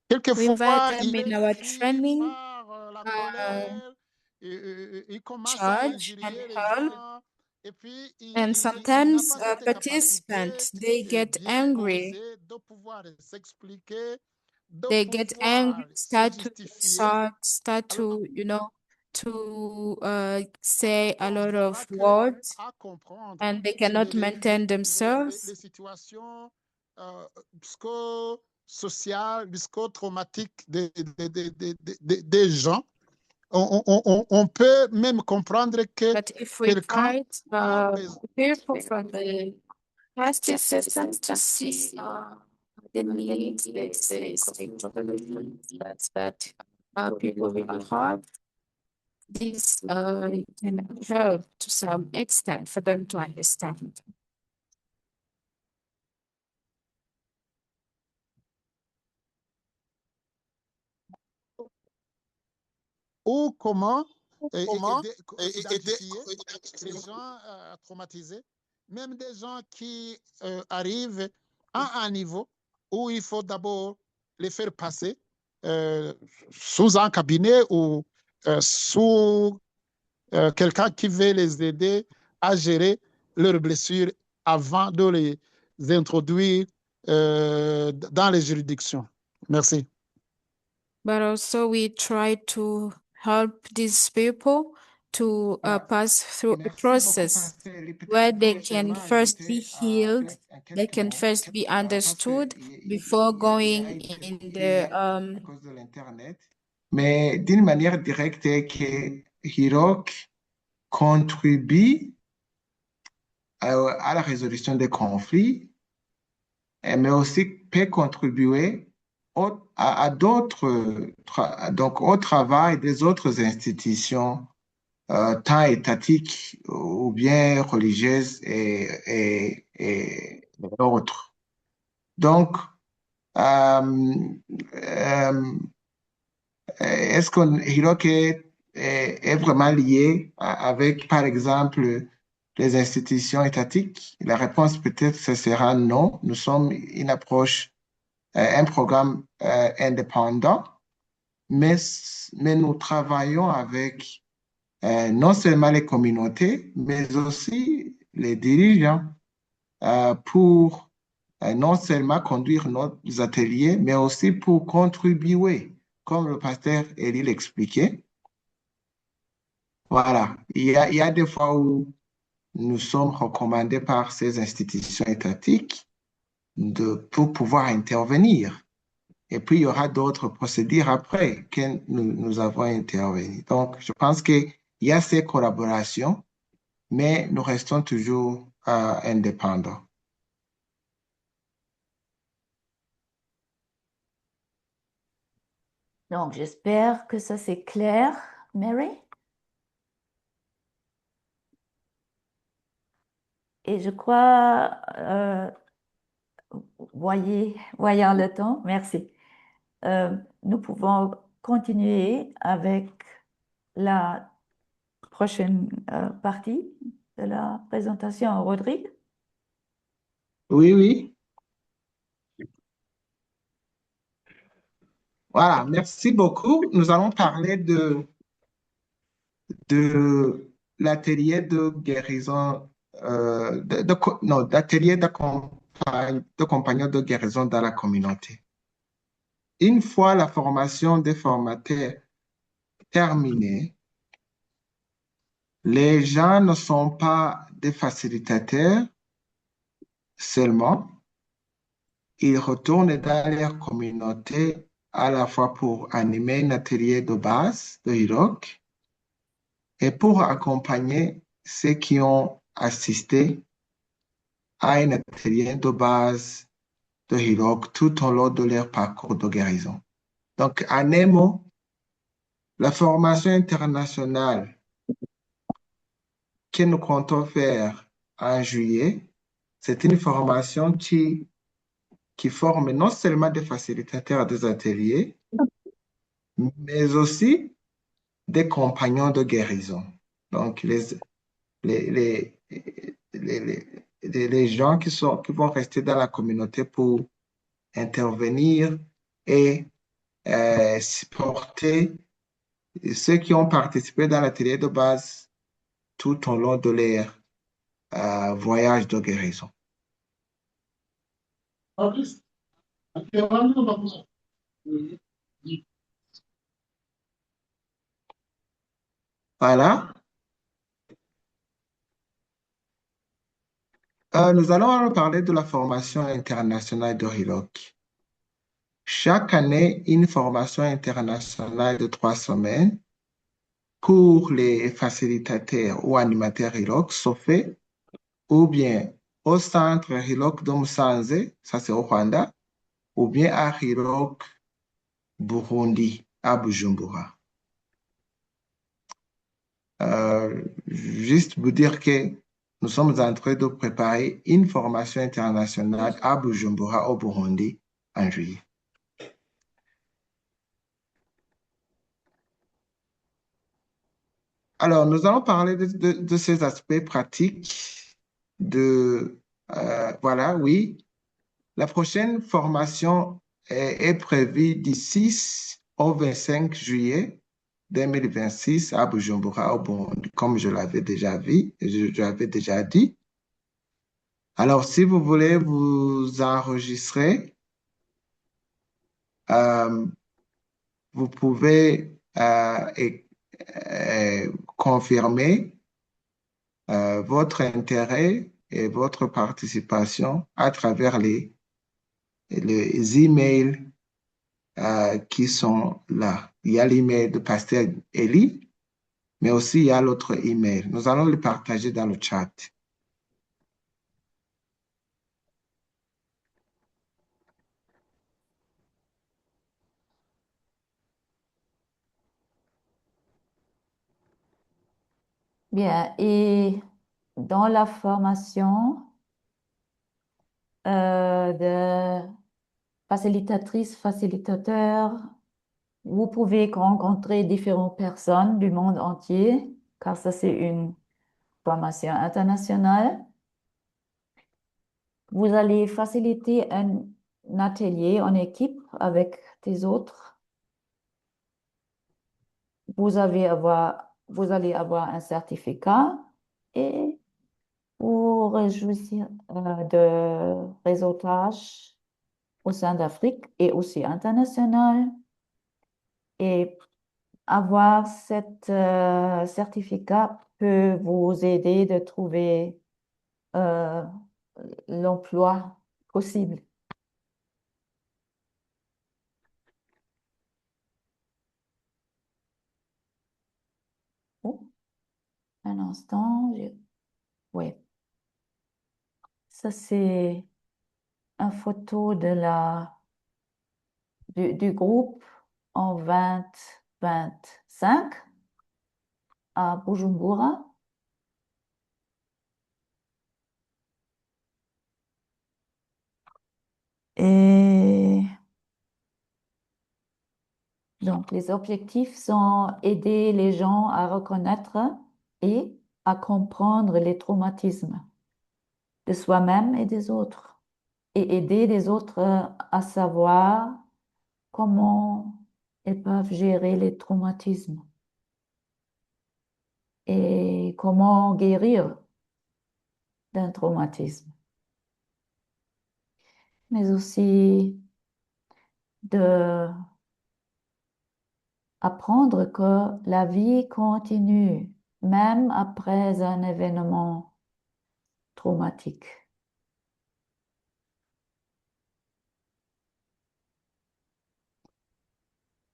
Speaker 3: We invite
Speaker 4: Quelquefois,
Speaker 3: them
Speaker 4: il
Speaker 3: in
Speaker 4: est
Speaker 3: our
Speaker 4: pris
Speaker 3: training,
Speaker 4: par la colère, il commence à
Speaker 3: charge and
Speaker 4: injurier les
Speaker 3: help.
Speaker 4: gens, et puis
Speaker 3: And
Speaker 4: il n'a
Speaker 3: sometimes
Speaker 4: pas cette
Speaker 3: participants,
Speaker 4: capacité
Speaker 3: they
Speaker 4: de
Speaker 3: get
Speaker 4: bien
Speaker 3: angry.
Speaker 4: oser, de pouvoir s'expliquer, de
Speaker 3: They get angry,
Speaker 4: pouvoir se
Speaker 3: start to
Speaker 4: justifier.
Speaker 3: start
Speaker 4: Alors,
Speaker 3: to say a lot
Speaker 4: voilà
Speaker 3: of
Speaker 4: que
Speaker 3: words,
Speaker 4: à comprendre
Speaker 3: and they cannot maintain themselves.
Speaker 4: les situations psychosociales, psychotraumatiques des gens, on peut même comprendre que
Speaker 3: But if we
Speaker 4: quelqu'un
Speaker 3: invite
Speaker 4: a besoin.
Speaker 3: people from the justice system to see the needs, that people will have, this can help to some extent for them to understand.
Speaker 4: Ou comment identifier les gens traumatisés, même des gens qui arrivent à un niveau où il faut d'abord les faire passer sous un cabinet ou sous quelqu'un qui veut les aider à gérer leurs blessures avant de les introduire dans les juridictions. Merci.
Speaker 3: But also we try to help these people to pass through a
Speaker 1: Merci beaucoup,
Speaker 3: process
Speaker 1: Pasteur Eli. Peut-être
Speaker 3: where
Speaker 1: que
Speaker 3: they
Speaker 1: pourrais
Speaker 3: can
Speaker 1: seulement
Speaker 3: first be
Speaker 1: ajouter
Speaker 3: healed, they
Speaker 1: quelques
Speaker 3: can
Speaker 1: mots
Speaker 3: first be
Speaker 1: parce
Speaker 3: understood
Speaker 1: qu'il
Speaker 3: before
Speaker 1: y a
Speaker 3: going
Speaker 1: une petite
Speaker 3: in
Speaker 1: delay
Speaker 3: the
Speaker 1: à cause de l'Internet. Mais d'une manière directe, c'est que Hirok contribue à la résolution des conflits, mais aussi peut contribuer à d'autres, donc au travail des autres institutions, tant étatiques ou bien religieuses et autres. Donc, euh, est-ce que Hirok est vraiment lié avec, par exemple, les institutions étatiques? La réponse peut-être ce sera non. Nous sommes une approche, un programme indépendant, mais nous travaillons avec non seulement les communautés, mais aussi les dirigeants pour non seulement conduire nos ateliers, mais aussi pour contribuer, comme le pasteur Elie l'expliquait. Voilà, il y a des fois où nous sommes recommandés par ces institutions étatiques pour pouvoir intervenir. Et puis, il y aura d'autres procédures après que nous avons intervenu. Donc, je pense qu'il y a ces collaborations, mais nous restons toujours indépendants.
Speaker 2: Donc, j'espère que ça c'est clair, Mary. Et je crois, voyant le temps, merci. Nous pouvons continuer avec la prochaine partie de la présentation, Rodrigue.
Speaker 1: Oui, oui. Voilà, merci beaucoup. Nous allons parler de l'atelier de guérison, non, d'atelier d'accompagnement de guérison dans la communauté. Une fois la formation des formateurs terminée, les gens ne sont pas des facilitateurs seulement, ils retournent dans leur communauté à la fois pour animer un atelier de base de Hirok et pour accompagner ceux qui ont assisté à un atelier de base de Hirok tout au long de leur parcours de guérison. Donc, en un mot, la formation internationale que nous comptons faire en juillet, c'est une formation qui forme non seulement des facilitateurs des ateliers, mais aussi des compagnons de guérison. Donc, les, les, les gens qui vont rester dans la communauté pour intervenir et supporter ceux qui ont participé dans l'atelier de base tout au long de leur voyage de guérison. Voilà. Nous allons parler de la formation internationale de Hirok. Chaque année, une formation internationale de 3 semaines pour les facilitateurs ou animateurs Hirok se fait ou bien au centre Hirok de Musanze, ça c'est au Rwanda, ou bien à Hirok Burundi, à Bujumbura. Juste vous dire que nous sommes en train de préparer une formation internationale à Bujumbura, au Burundi, en juillet. Alors, nous allons parler de ces aspects pratiques voilà, oui. La prochaine formation est prévue du 6 au 25 juillet 2026 à Bujumbura, au Burundi, comme je l'avais déjà dit. Alors, si vous voulez vous enregistrer, vous pouvez confirmer votre intérêt et votre participation à travers les emails qui sont là. Il y a l'email de Pasteur Eli, mais aussi il y a l'autre email. Nous allons le partager dans le chat.
Speaker 2: Bien, et dans la formation de facilitatrice, facilitateur, vous pouvez rencontrer différentes personnes du monde entier, car ça c'est une formation internationale. Vous allez faciliter un atelier en équipe avec des autres. Vous allez avoir un certificat et vous réjouir de réseautage au sein d'Afrique et aussi international. Et avoir cet certificat peut vous aider de trouver euh, l'emploi possible. Oh, un instant. Oui. Ça, c'est une photo du groupe en 2025 à Bujumbura. Et donc, les objectifs sont aider les gens à reconnaître et à comprendre les traumatismes de soi-même et des autres, et aider les autres à savoir comment ils peuvent gérer les traumatismes et comment guérir d'un traumatisme, mais aussi de apprendre que la vie continue même après un événement traumatique.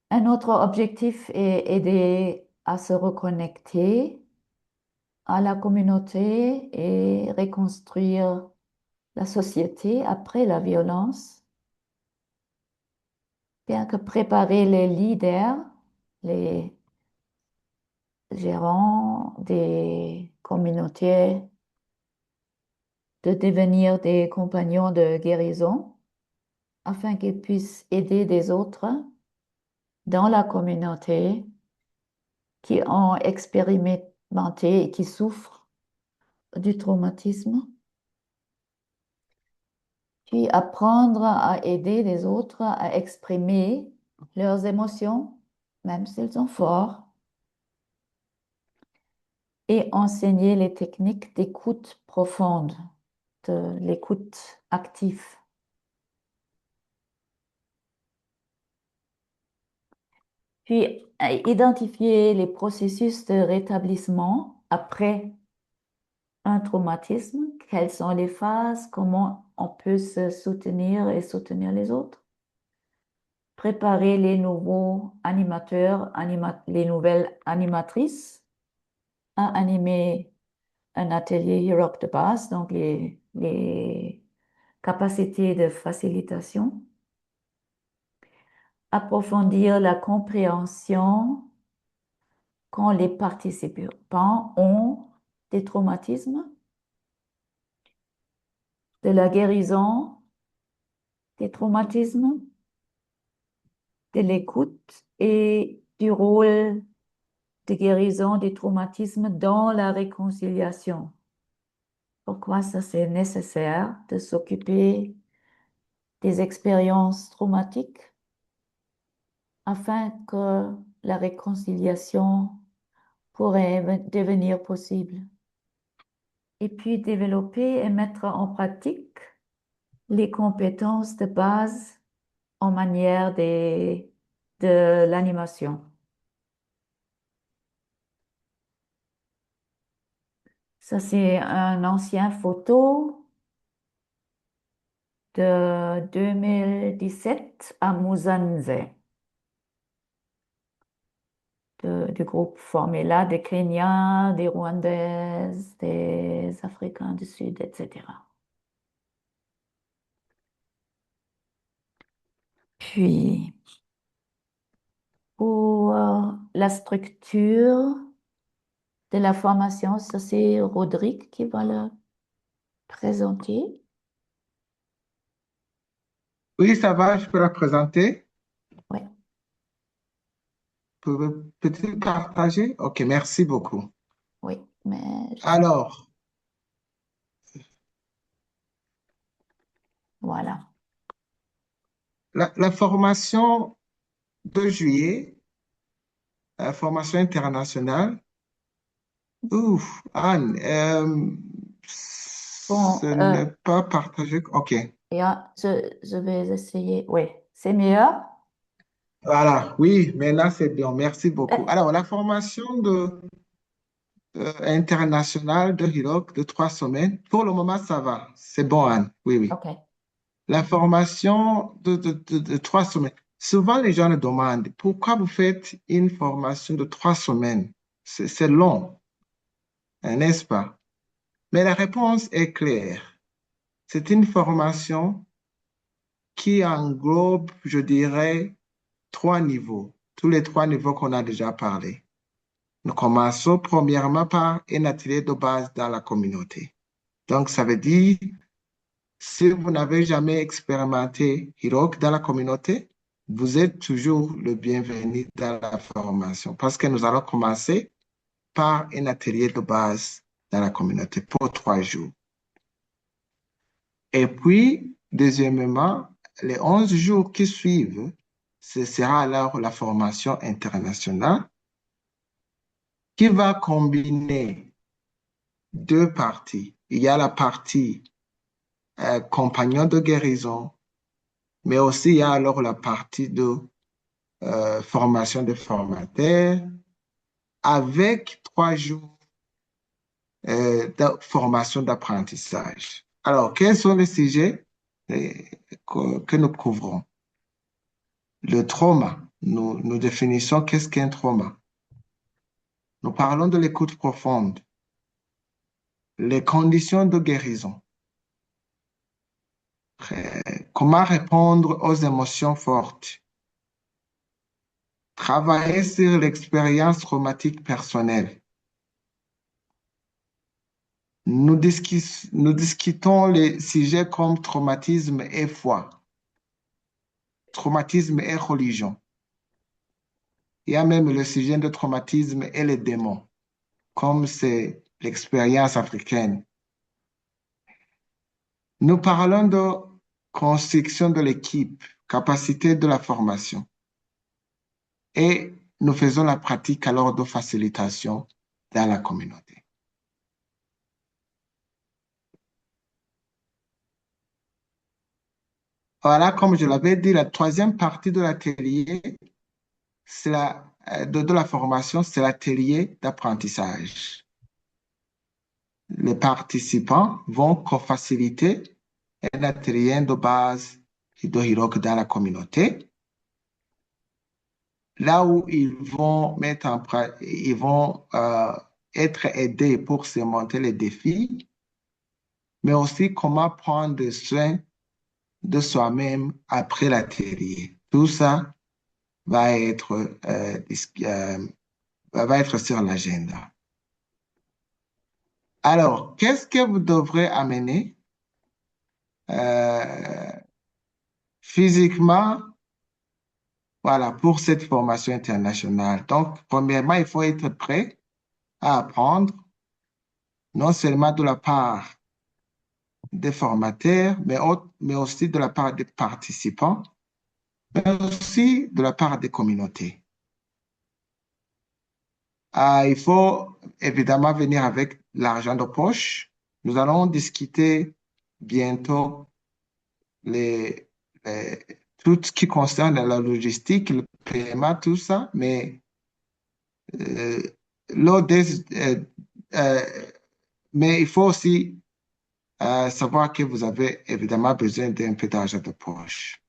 Speaker 2: Un autre objectif est aider à se reconnecter à la communauté et reconstruire la société après la violence. Bien que préparer les leaders, les gérants des communautés de devenir des compagnons de guérison afin qu'ils puissent aider des autres dans la communauté qui ont expérimenté et qui souffrent du traumatisme. Puis apprendre à aider les autres à exprimer leurs émotions, même s'ils sont forts, et enseigner les techniques d'écoute profonde, de l'écoute active. Puis identifier les processus de rétablissement après un traumatisme, quelles sont les phases, comment on peut se soutenir et soutenir les autres. Préparer les nouveaux animateurs, les nouvelles animatrices à animer un atelier Europe de base, donc les capacités de facilitation. Approfondir la compréhension quand les participants ont des traumatismes, de la guérison des traumatismes, de l'écoute et du rôle de guérison des traumatismes dans la réconciliation. Pourquoi ça c'est nécessaire de s'occuper des expériences traumatiques afin que la réconciliation pourrait devenir possible. Et puis développer et mettre en pratique les compétences de base en manière de l'animation. Ça, c'est un ancien photo de 2017 à Musanze, du groupe formé là, des Kenyans, des Rwandaises, des Africains du Sud, etc. Puis, pour la structure de la formation, ça c'est Rodrigue qui va le présenter.
Speaker 1: Oui, ça va, je peux la présenter.
Speaker 2: Oui.
Speaker 1: Peux-tu partager? OK, merci beaucoup.
Speaker 2: Oui, mais
Speaker 1: Alors,
Speaker 2: voilà.
Speaker 1: la formation de juillet, la formation internationale. Ouf, Anne,
Speaker 2: Bon,
Speaker 1: ce n'est pas partagé. OK.
Speaker 2: je vais essayer. Oui, c'est mieux.
Speaker 1: Voilà, oui, maintenant c'est bien. Merci beaucoup.
Speaker 2: Euh,
Speaker 1: Alors, la formation internationale de Hilok de 3 semaines, pour le moment, ça va. C'est bon, Anne. Oui, oui.
Speaker 2: OK.
Speaker 1: La formation de 3 semaines. Souvent, les gens me demandent pourquoi vous faites une formation de 3 semaines? C'est long, n'est-ce pas? Mais la réponse est claire. C'est une formation qui englobe, je dirais, 3 niveaux. Tous les 3 niveaux qu'on a déjà parlé. Nous commençons premièrement par un atelier de base dans la communauté. Donc, ça veut dire, si vous n'avez jamais expérimenté Hirok dans la communauté, vous êtes toujours le bienvenu dans la formation parce que nous allons commencer par un atelier de base dans la communauté pour 3 jours. Et puis, deuxièmement, les 11 jours qui suivent, ce sera alors la formation internationale qui va combiner 2 parties. Il y a la partie compagnon de guérison, mais aussi il y a alors la partie de formation de formateurs avec 3 jours de formation d'apprentissage. Alors, quels sont les sujets que nous couvrons? Le trauma. Nous définissons qu'est-ce qu'un trauma. Nous parlons de l'écoute profonde, les conditions de guérison, comment répondre aux émotions fortes, travailler sur l'expérience traumatique personnelle. Nous discutons les sujets comme traumatisme et foi, traumatisme et religion. Il y a même le sujet de traumatisme et les démons, comme c'est l'expérience africaine. Nous parlons de construction de l'équipe, capacité de la formation. Et nous faisons la pratique alors de facilitation dans la communauté. Voilà, comme je l'avais dit, la 3e partie de l'atelier, de la formation, c'est l'atelier d'apprentissage. Les participants vont co-faciliter un atelier de base de Hirok dans la communauté, là où ils vont être aidés pour surmonter les défis, mais aussi comment prendre soin de soi-même après l'atelier. Tout ça va être sur l'agenda. Alors, qu'est-ce que vous devrez amener physiquement, voilà, pour cette formation internationale? Donc, premièrement, il faut être prêt à apprendre, non seulement de la part des formateurs, mais aussi de la part des participants, mais aussi de la part des communautés. Il faut évidemment venir avec l'argent de poche. Nous allons discuter bientôt tout ce qui concerne la logistique, le paiement, tout ça, mais lors mais il faut aussi savoir que vous avez évidemment besoin d'un peu d'argent de poche.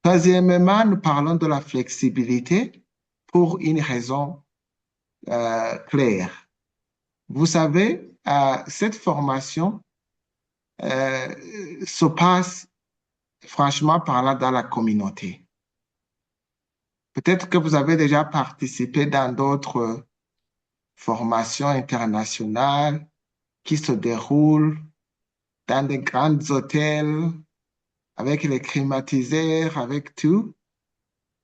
Speaker 1: Troisièmement, nous parlons de la flexibilité pour une raison claire. Vous savez, cette formation se passe, franchement parlant, dans la communauté. Peut-être que vous avez déjà participé dans d'autres formations internationales qui se déroulent dans des grands hôtels, avec les climatiseurs, avec tout.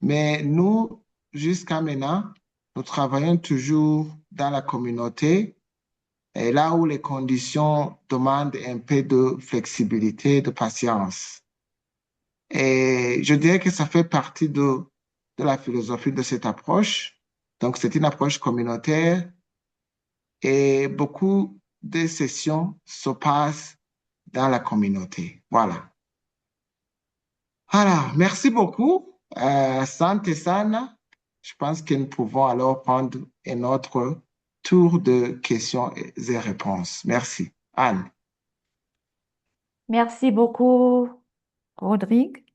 Speaker 1: Mais nous, jusqu'à maintenant, nous travaillons toujours dans la communauté, et là où les conditions demandent un peu de flexibilité, de patience. Et je dirais que ça fait partie de la philosophie de cette approche. Donc, c'est une approche communautaire et beaucoup de sessions se passent dans la communauté. Voilà. Alors, merci beaucoup, Santé Sana. Je pense que nous pouvons alors prendre un autre tour de questions et réponses. Merci. Anne.
Speaker 2: Merci beaucoup, Rodrigue.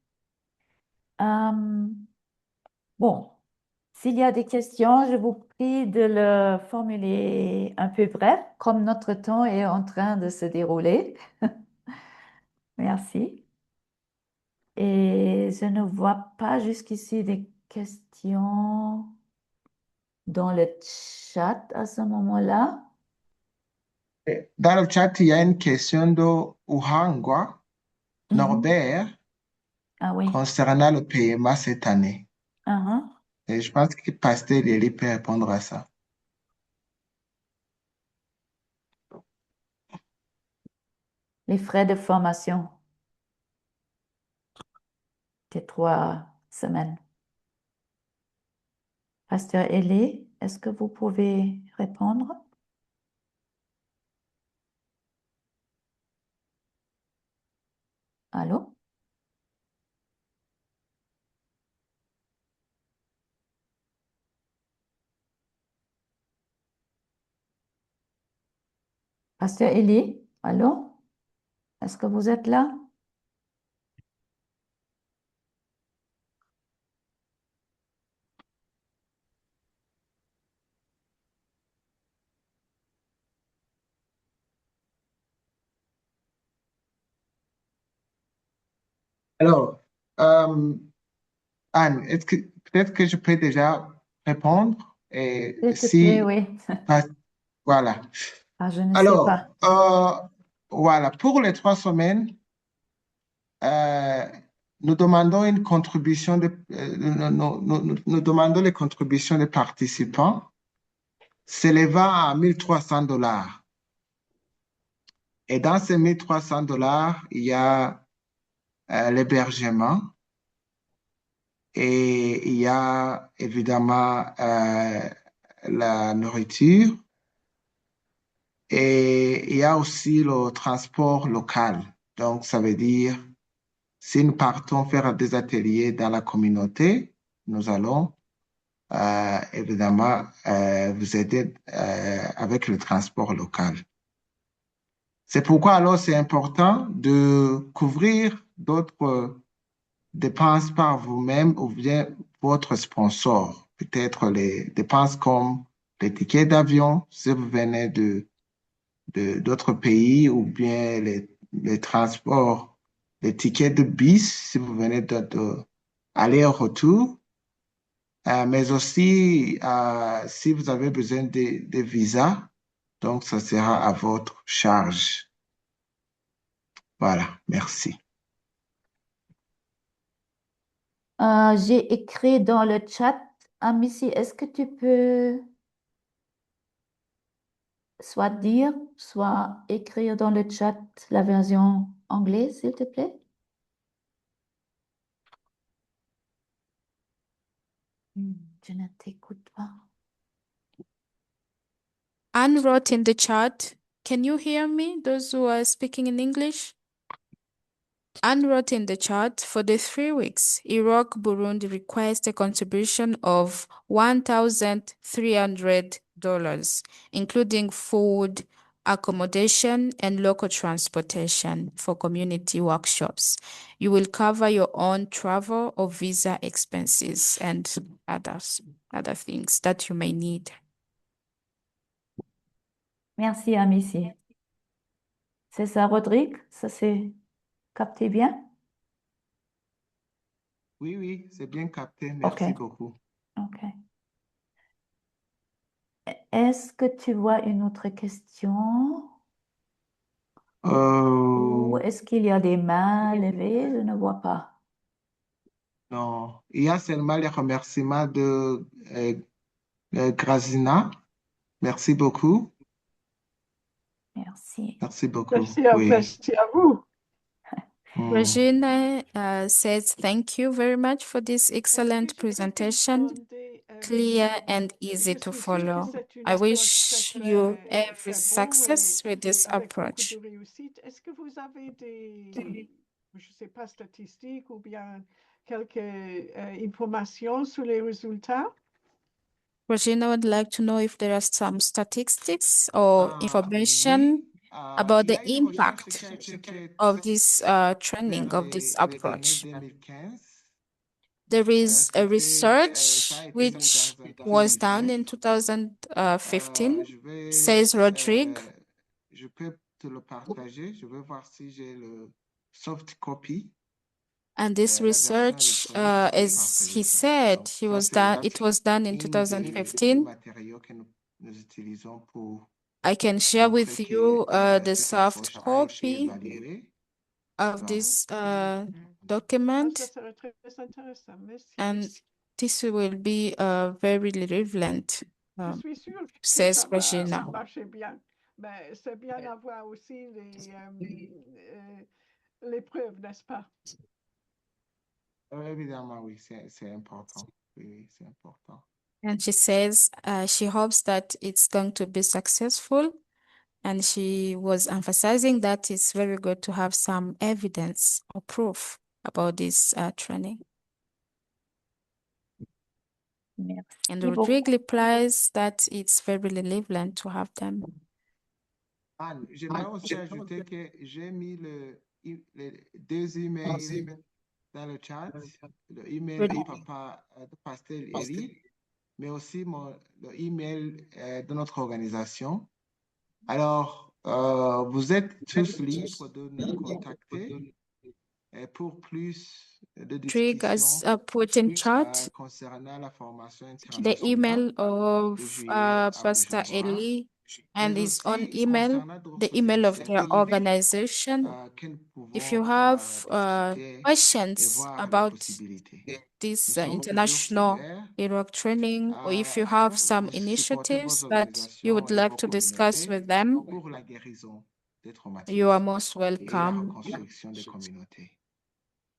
Speaker 2: Bon, s'il y a des questions, je vous prie de le formuler un peu bref, comme notre temps est en train de se dérouler. Merci. Et je ne vois pas jusqu'ici des questions dans le chat à ce moment-là.
Speaker 1: Dans le chat, il y a une question de Uhangwa, Norbert,
Speaker 2: Ah oui.
Speaker 1: concernant le PMA cette année.
Speaker 2: Uh-huh.
Speaker 1: Et je pense que Pasteur Lely peut répondre à ça.
Speaker 2: Les frais de formation des 3 semaines. Pasteur Elie, est-ce que vous pouvez répondre? Allô? Pasteur Elie, allô? Est-ce que vous êtes là?
Speaker 1: Alors, Anne, peut-être que je peux déjà répondre et
Speaker 2: S'il te plaît,
Speaker 1: si
Speaker 2: oui.
Speaker 1: voilà.
Speaker 2: Ah, je ne sais
Speaker 1: Alors,
Speaker 2: pas.
Speaker 1: voilà, pour les 3 semaines, nous demandons une contribution nous demandons les contributions des participants s'élevant à $1 300. Et dans ces $1 300, il y a l'hébergement et il y a évidemment la nourriture et il y a aussi le transport local. Donc, ça veut dire, si nous partons faire des ateliers dans la communauté, nous allons évidemment vous aider avec le transport local. C'est pourquoi alors c'est important de couvrir d'autres dépenses par vous-même ou bien votre sponsor. Peut-être les dépenses comme les tickets d'avion si vous venez d'autres pays ou bien les transports, les tickets de bus si vous venez aller-retour. Mais aussi, si vous avez besoin de visas, donc ça sera à votre charge. Voilà, merci.
Speaker 2: J'ai écrit dans le chat. Missy, est-ce que tu peux soit dire, soit écrire dans le chat la version anglaise, s'il te plaît? Je ne t'écoute pas.
Speaker 3: Anne wrote in the chat, can you hear me, those who are speaking in English? Anne wrote in the chat, for the 3 weeks, Iraq Burundi requests a contribution of $1,300, including food, accommodation, and local transportation for community workshops. You will cover your own travel or visa expenses and other things that you may need.
Speaker 2: Merci, Amici. C'est ça, Rodrigue? Ça s'est capté bien?
Speaker 1: Oui, oui, c'est bien capté. Merci beaucoup.
Speaker 2: OK. Est-ce que tu vois une autre question? Ou est-ce qu'il y a des mains levées? Je ne vois pas.
Speaker 1: Non, il y a seulement les remerciements de Grazina. Merci beaucoup.
Speaker 2: Merci.
Speaker 1: Merci beaucoup.
Speaker 5: Merci à,
Speaker 1: Oui.
Speaker 5: merci à vous.
Speaker 3: Regina says, thank you very much for this excellent presentation, clear and easy to follow. I wish you every success with this approach.
Speaker 5: Est-ce que vous avez des, je sais pas, statistiques ou bien quelques informations sur les résultats?
Speaker 3: Regina would like to know if there are some statistics or information about the impact of this training, of this approach. There is a research which was done in 2015, says Rodrigue.
Speaker 1: Je peux te le partager. Je vais voir si j'ai le soft copy.
Speaker 3: And this research, as he said, it was done in 2015. I can share with you the soft copy of this document, and this will be very relevant, says Regina.
Speaker 5: C'est bien d'avoir aussi les preuves, n'est-ce pas?
Speaker 1: Évidemment, oui, c'est important. Oui, c'est important.
Speaker 3: And she says she hopes that it's going to be successful. And she was emphasizing that it's very good to have some evidence or proof about this training.
Speaker 2: Merci
Speaker 3: And
Speaker 2: beaucoup.
Speaker 3: Rodrigue replies that it's very relevant to have them.
Speaker 1: Anne, j'aimerais aussi ajouter que j'ai mis les deux emails dans le chat, le email de papa, de Pasteur Eli, mais aussi le email de notre organisation. Alors, vous êtes tous libres de nous contacter pour plus de discussions
Speaker 3: put in chat
Speaker 1: concernant la formation
Speaker 3: the
Speaker 1: internationale
Speaker 3: email of
Speaker 1: de juillet à
Speaker 3: Pastor
Speaker 1: Bujumbura.
Speaker 3: Eli and
Speaker 1: Mais
Speaker 3: his own
Speaker 1: aussi
Speaker 3: email,
Speaker 1: concernant d'autres
Speaker 3: the email of their
Speaker 1: initiatives
Speaker 3: organization.
Speaker 1: que nous pouvons
Speaker 3: If you have
Speaker 1: discuter et
Speaker 3: questions
Speaker 1: voir les
Speaker 3: about
Speaker 1: possibilités.
Speaker 3: this
Speaker 1: Nous sommes toujours
Speaker 3: international
Speaker 1: ouverts
Speaker 3: Iraq training, or if you have some
Speaker 1: pour supporter
Speaker 3: initiatives
Speaker 1: vos
Speaker 3: that you
Speaker 1: organisations
Speaker 3: would
Speaker 1: et
Speaker 3: like
Speaker 1: vos
Speaker 3: to discuss
Speaker 1: communautés
Speaker 3: with them,
Speaker 1: pour la guérison des
Speaker 3: you are
Speaker 1: traumatismes
Speaker 3: most
Speaker 1: et la
Speaker 3: welcome.
Speaker 1: reconstruction des communautés.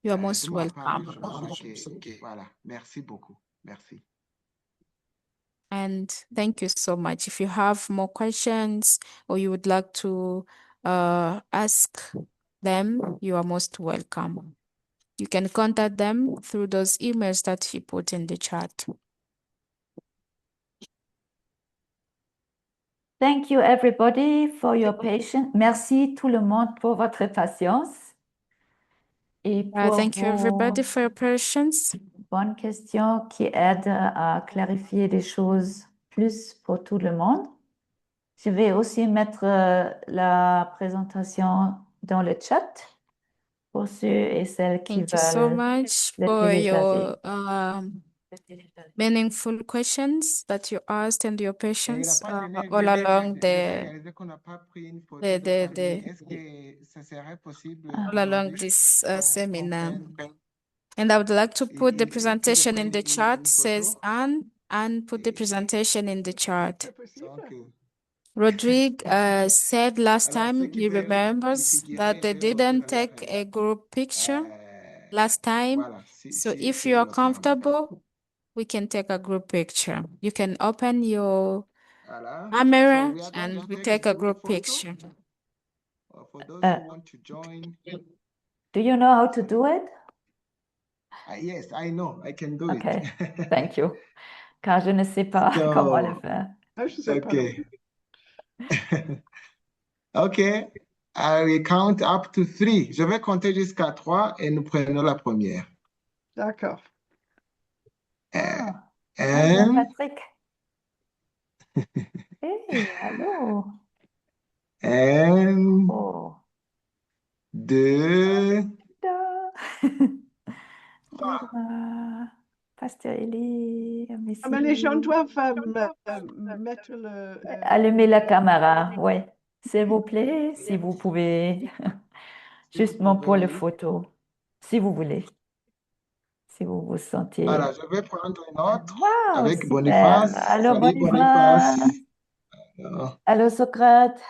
Speaker 3: You are
Speaker 1: De
Speaker 3: most
Speaker 1: ma part,
Speaker 3: welcome.
Speaker 1: je crois que, voilà, merci beaucoup. Merci.
Speaker 3: And thank you so much. If you have more questions or you would like to ask them, you are most welcome. You can contact them through those emails that he put in the chat.
Speaker 2: Thank you everybody for your patience. Merci tout le monde pour votre patience et pour
Speaker 3: Thank you everybody for your patience.
Speaker 2: bonnes questions qui aident à clarifier les choses plus pour tout le monde. Je vais aussi mettre la présentation dans le chat pour ceux et celles qui
Speaker 3: Thank you so
Speaker 2: veulent
Speaker 3: much
Speaker 2: le
Speaker 3: for
Speaker 2: télécharger.
Speaker 3: your meaningful questions that you asked and your
Speaker 1: Et la
Speaker 3: patience
Speaker 1: partenaire,
Speaker 3: all along
Speaker 1: j'ai réalisé qu'on n'a pas pris une photo de famille. Est-ce que ça serait possible
Speaker 3: all along
Speaker 1: aujourd'hui
Speaker 3: this
Speaker 1: qu'on
Speaker 3: seminar.
Speaker 1: prenne
Speaker 3: And I would like to put the
Speaker 1: que je
Speaker 3: presentation in
Speaker 1: prenne
Speaker 3: the chat,
Speaker 1: une
Speaker 3: says
Speaker 1: photo?
Speaker 3: Anne, put the presentation in the chart.
Speaker 5: C'est possible?
Speaker 1: Donc,
Speaker 3: Rodrigue said last
Speaker 1: alors, ceux
Speaker 3: time
Speaker 1: qui
Speaker 3: he
Speaker 1: veulent
Speaker 3: remembers
Speaker 1: figurer
Speaker 3: that they
Speaker 1: et retourner
Speaker 3: didn't
Speaker 1: à
Speaker 3: take
Speaker 1: l'écran.
Speaker 3: a group picture
Speaker 1: Euh,
Speaker 3: last time.
Speaker 1: Voilà,
Speaker 3: So
Speaker 1: si
Speaker 3: if
Speaker 1: tu
Speaker 3: you
Speaker 1: veux
Speaker 3: are
Speaker 1: le permettre.
Speaker 3: comfortable, we can take a group picture. You can open your
Speaker 1: Voilà.
Speaker 3: camera
Speaker 1: So we are going
Speaker 3: and
Speaker 1: to
Speaker 3: we
Speaker 1: take
Speaker 3: take a
Speaker 1: group
Speaker 3: group
Speaker 1: photo.
Speaker 3: picture.
Speaker 1: For those
Speaker 2: Uh,
Speaker 1: who want to join.
Speaker 2: Do you know how to do it?
Speaker 1: Yes, I know, I can do
Speaker 2: Okay,
Speaker 1: it.
Speaker 2: thank you. Car je ne sais pas comment le
Speaker 1: So,
Speaker 2: faire.
Speaker 5: Ah, je sais pas.
Speaker 1: okay. OK. I will count up to 3. Je vais compter jusqu'à 3 et nous prenons la première.
Speaker 5: D'accord.
Speaker 2: Ah,
Speaker 1: Un,
Speaker 2: Jean-Patrick. Hey, allô.
Speaker 1: un,
Speaker 2: Oh.
Speaker 1: 2,
Speaker 2: Da. Pasteur Elie,
Speaker 5: Ah, mais les gens
Speaker 2: merci.
Speaker 5: doivent mettre le...
Speaker 2: Allumez la caméra, oui. S'il vous plaît, si vous pouvez.
Speaker 1: si vous
Speaker 2: Justement pour
Speaker 1: pouvez,
Speaker 2: les
Speaker 1: oui.
Speaker 2: photos, si vous voulez. Si vous vous sentez.
Speaker 1: Voilà, je vais prendre une autre
Speaker 2: Wow,
Speaker 1: avec
Speaker 2: super.
Speaker 1: Boniface.
Speaker 2: Allô,
Speaker 1: Salut
Speaker 2: Boniface.
Speaker 1: Boniface. Alors,
Speaker 2: Allô, Socrate.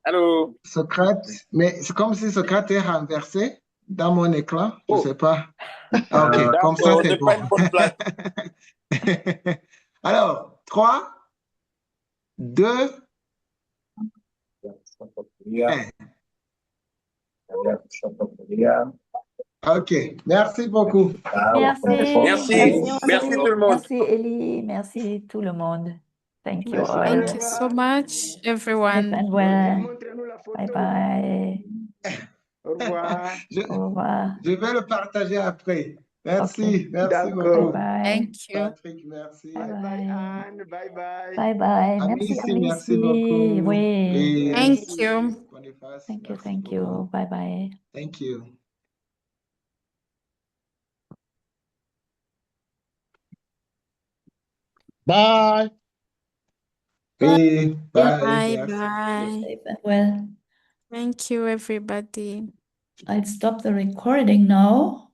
Speaker 9: Allô?
Speaker 1: Socrate, mais c'est comme si Socrate est renversé dans mon écran. Je ne
Speaker 9: Oh,
Speaker 1: sais pas. Ah, OK, comme ça,
Speaker 9: d'accord,
Speaker 1: c'est
Speaker 9: c'est pas
Speaker 1: bon.
Speaker 9: une bonne place.
Speaker 1: Alors, 3, 2, 1. OK, merci beaucoup.
Speaker 2: Merci.
Speaker 9: Merci. Merci tout le monde.
Speaker 2: Merci, Elie. Merci tout le monde. Thank you
Speaker 5: Merci,
Speaker 2: all.
Speaker 3: Thank you so much,
Speaker 2: Safe
Speaker 3: everyone.
Speaker 2: and well.
Speaker 4: Montrez-nous la photo.
Speaker 2: Bye bye.
Speaker 4: Au revoir.
Speaker 2: Au revoir.
Speaker 1: Je vais le partager après. Merci,
Speaker 2: OK.
Speaker 1: merci
Speaker 4: D'accord.
Speaker 1: beaucoup.
Speaker 2: Bye bye.
Speaker 3: Thank you.
Speaker 1: Patrick, merci.
Speaker 2: Bye
Speaker 4: Bye bye,
Speaker 2: bye.
Speaker 4: Anne. Bye bye.
Speaker 2: Bye bye. Merci,
Speaker 1: Amici, merci beaucoup.
Speaker 2: Oui.
Speaker 1: Et
Speaker 3: Thank
Speaker 1: merci,
Speaker 3: you.
Speaker 1: Boniface,
Speaker 2: Thank you,
Speaker 1: merci
Speaker 2: thank
Speaker 1: beaucoup.
Speaker 2: you. Bye bye.
Speaker 1: Thank you.
Speaker 4: Bye.
Speaker 1: Oui, bye,
Speaker 3: Bye
Speaker 1: merci.
Speaker 3: bye.
Speaker 2: Safe and well.
Speaker 3: Thank you, everybody.
Speaker 2: I'll stop the recording now.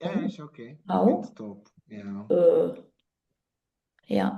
Speaker 1: Yeah, it's okay. You
Speaker 2: How?
Speaker 1: can stop. Yeah.
Speaker 2: Yeah.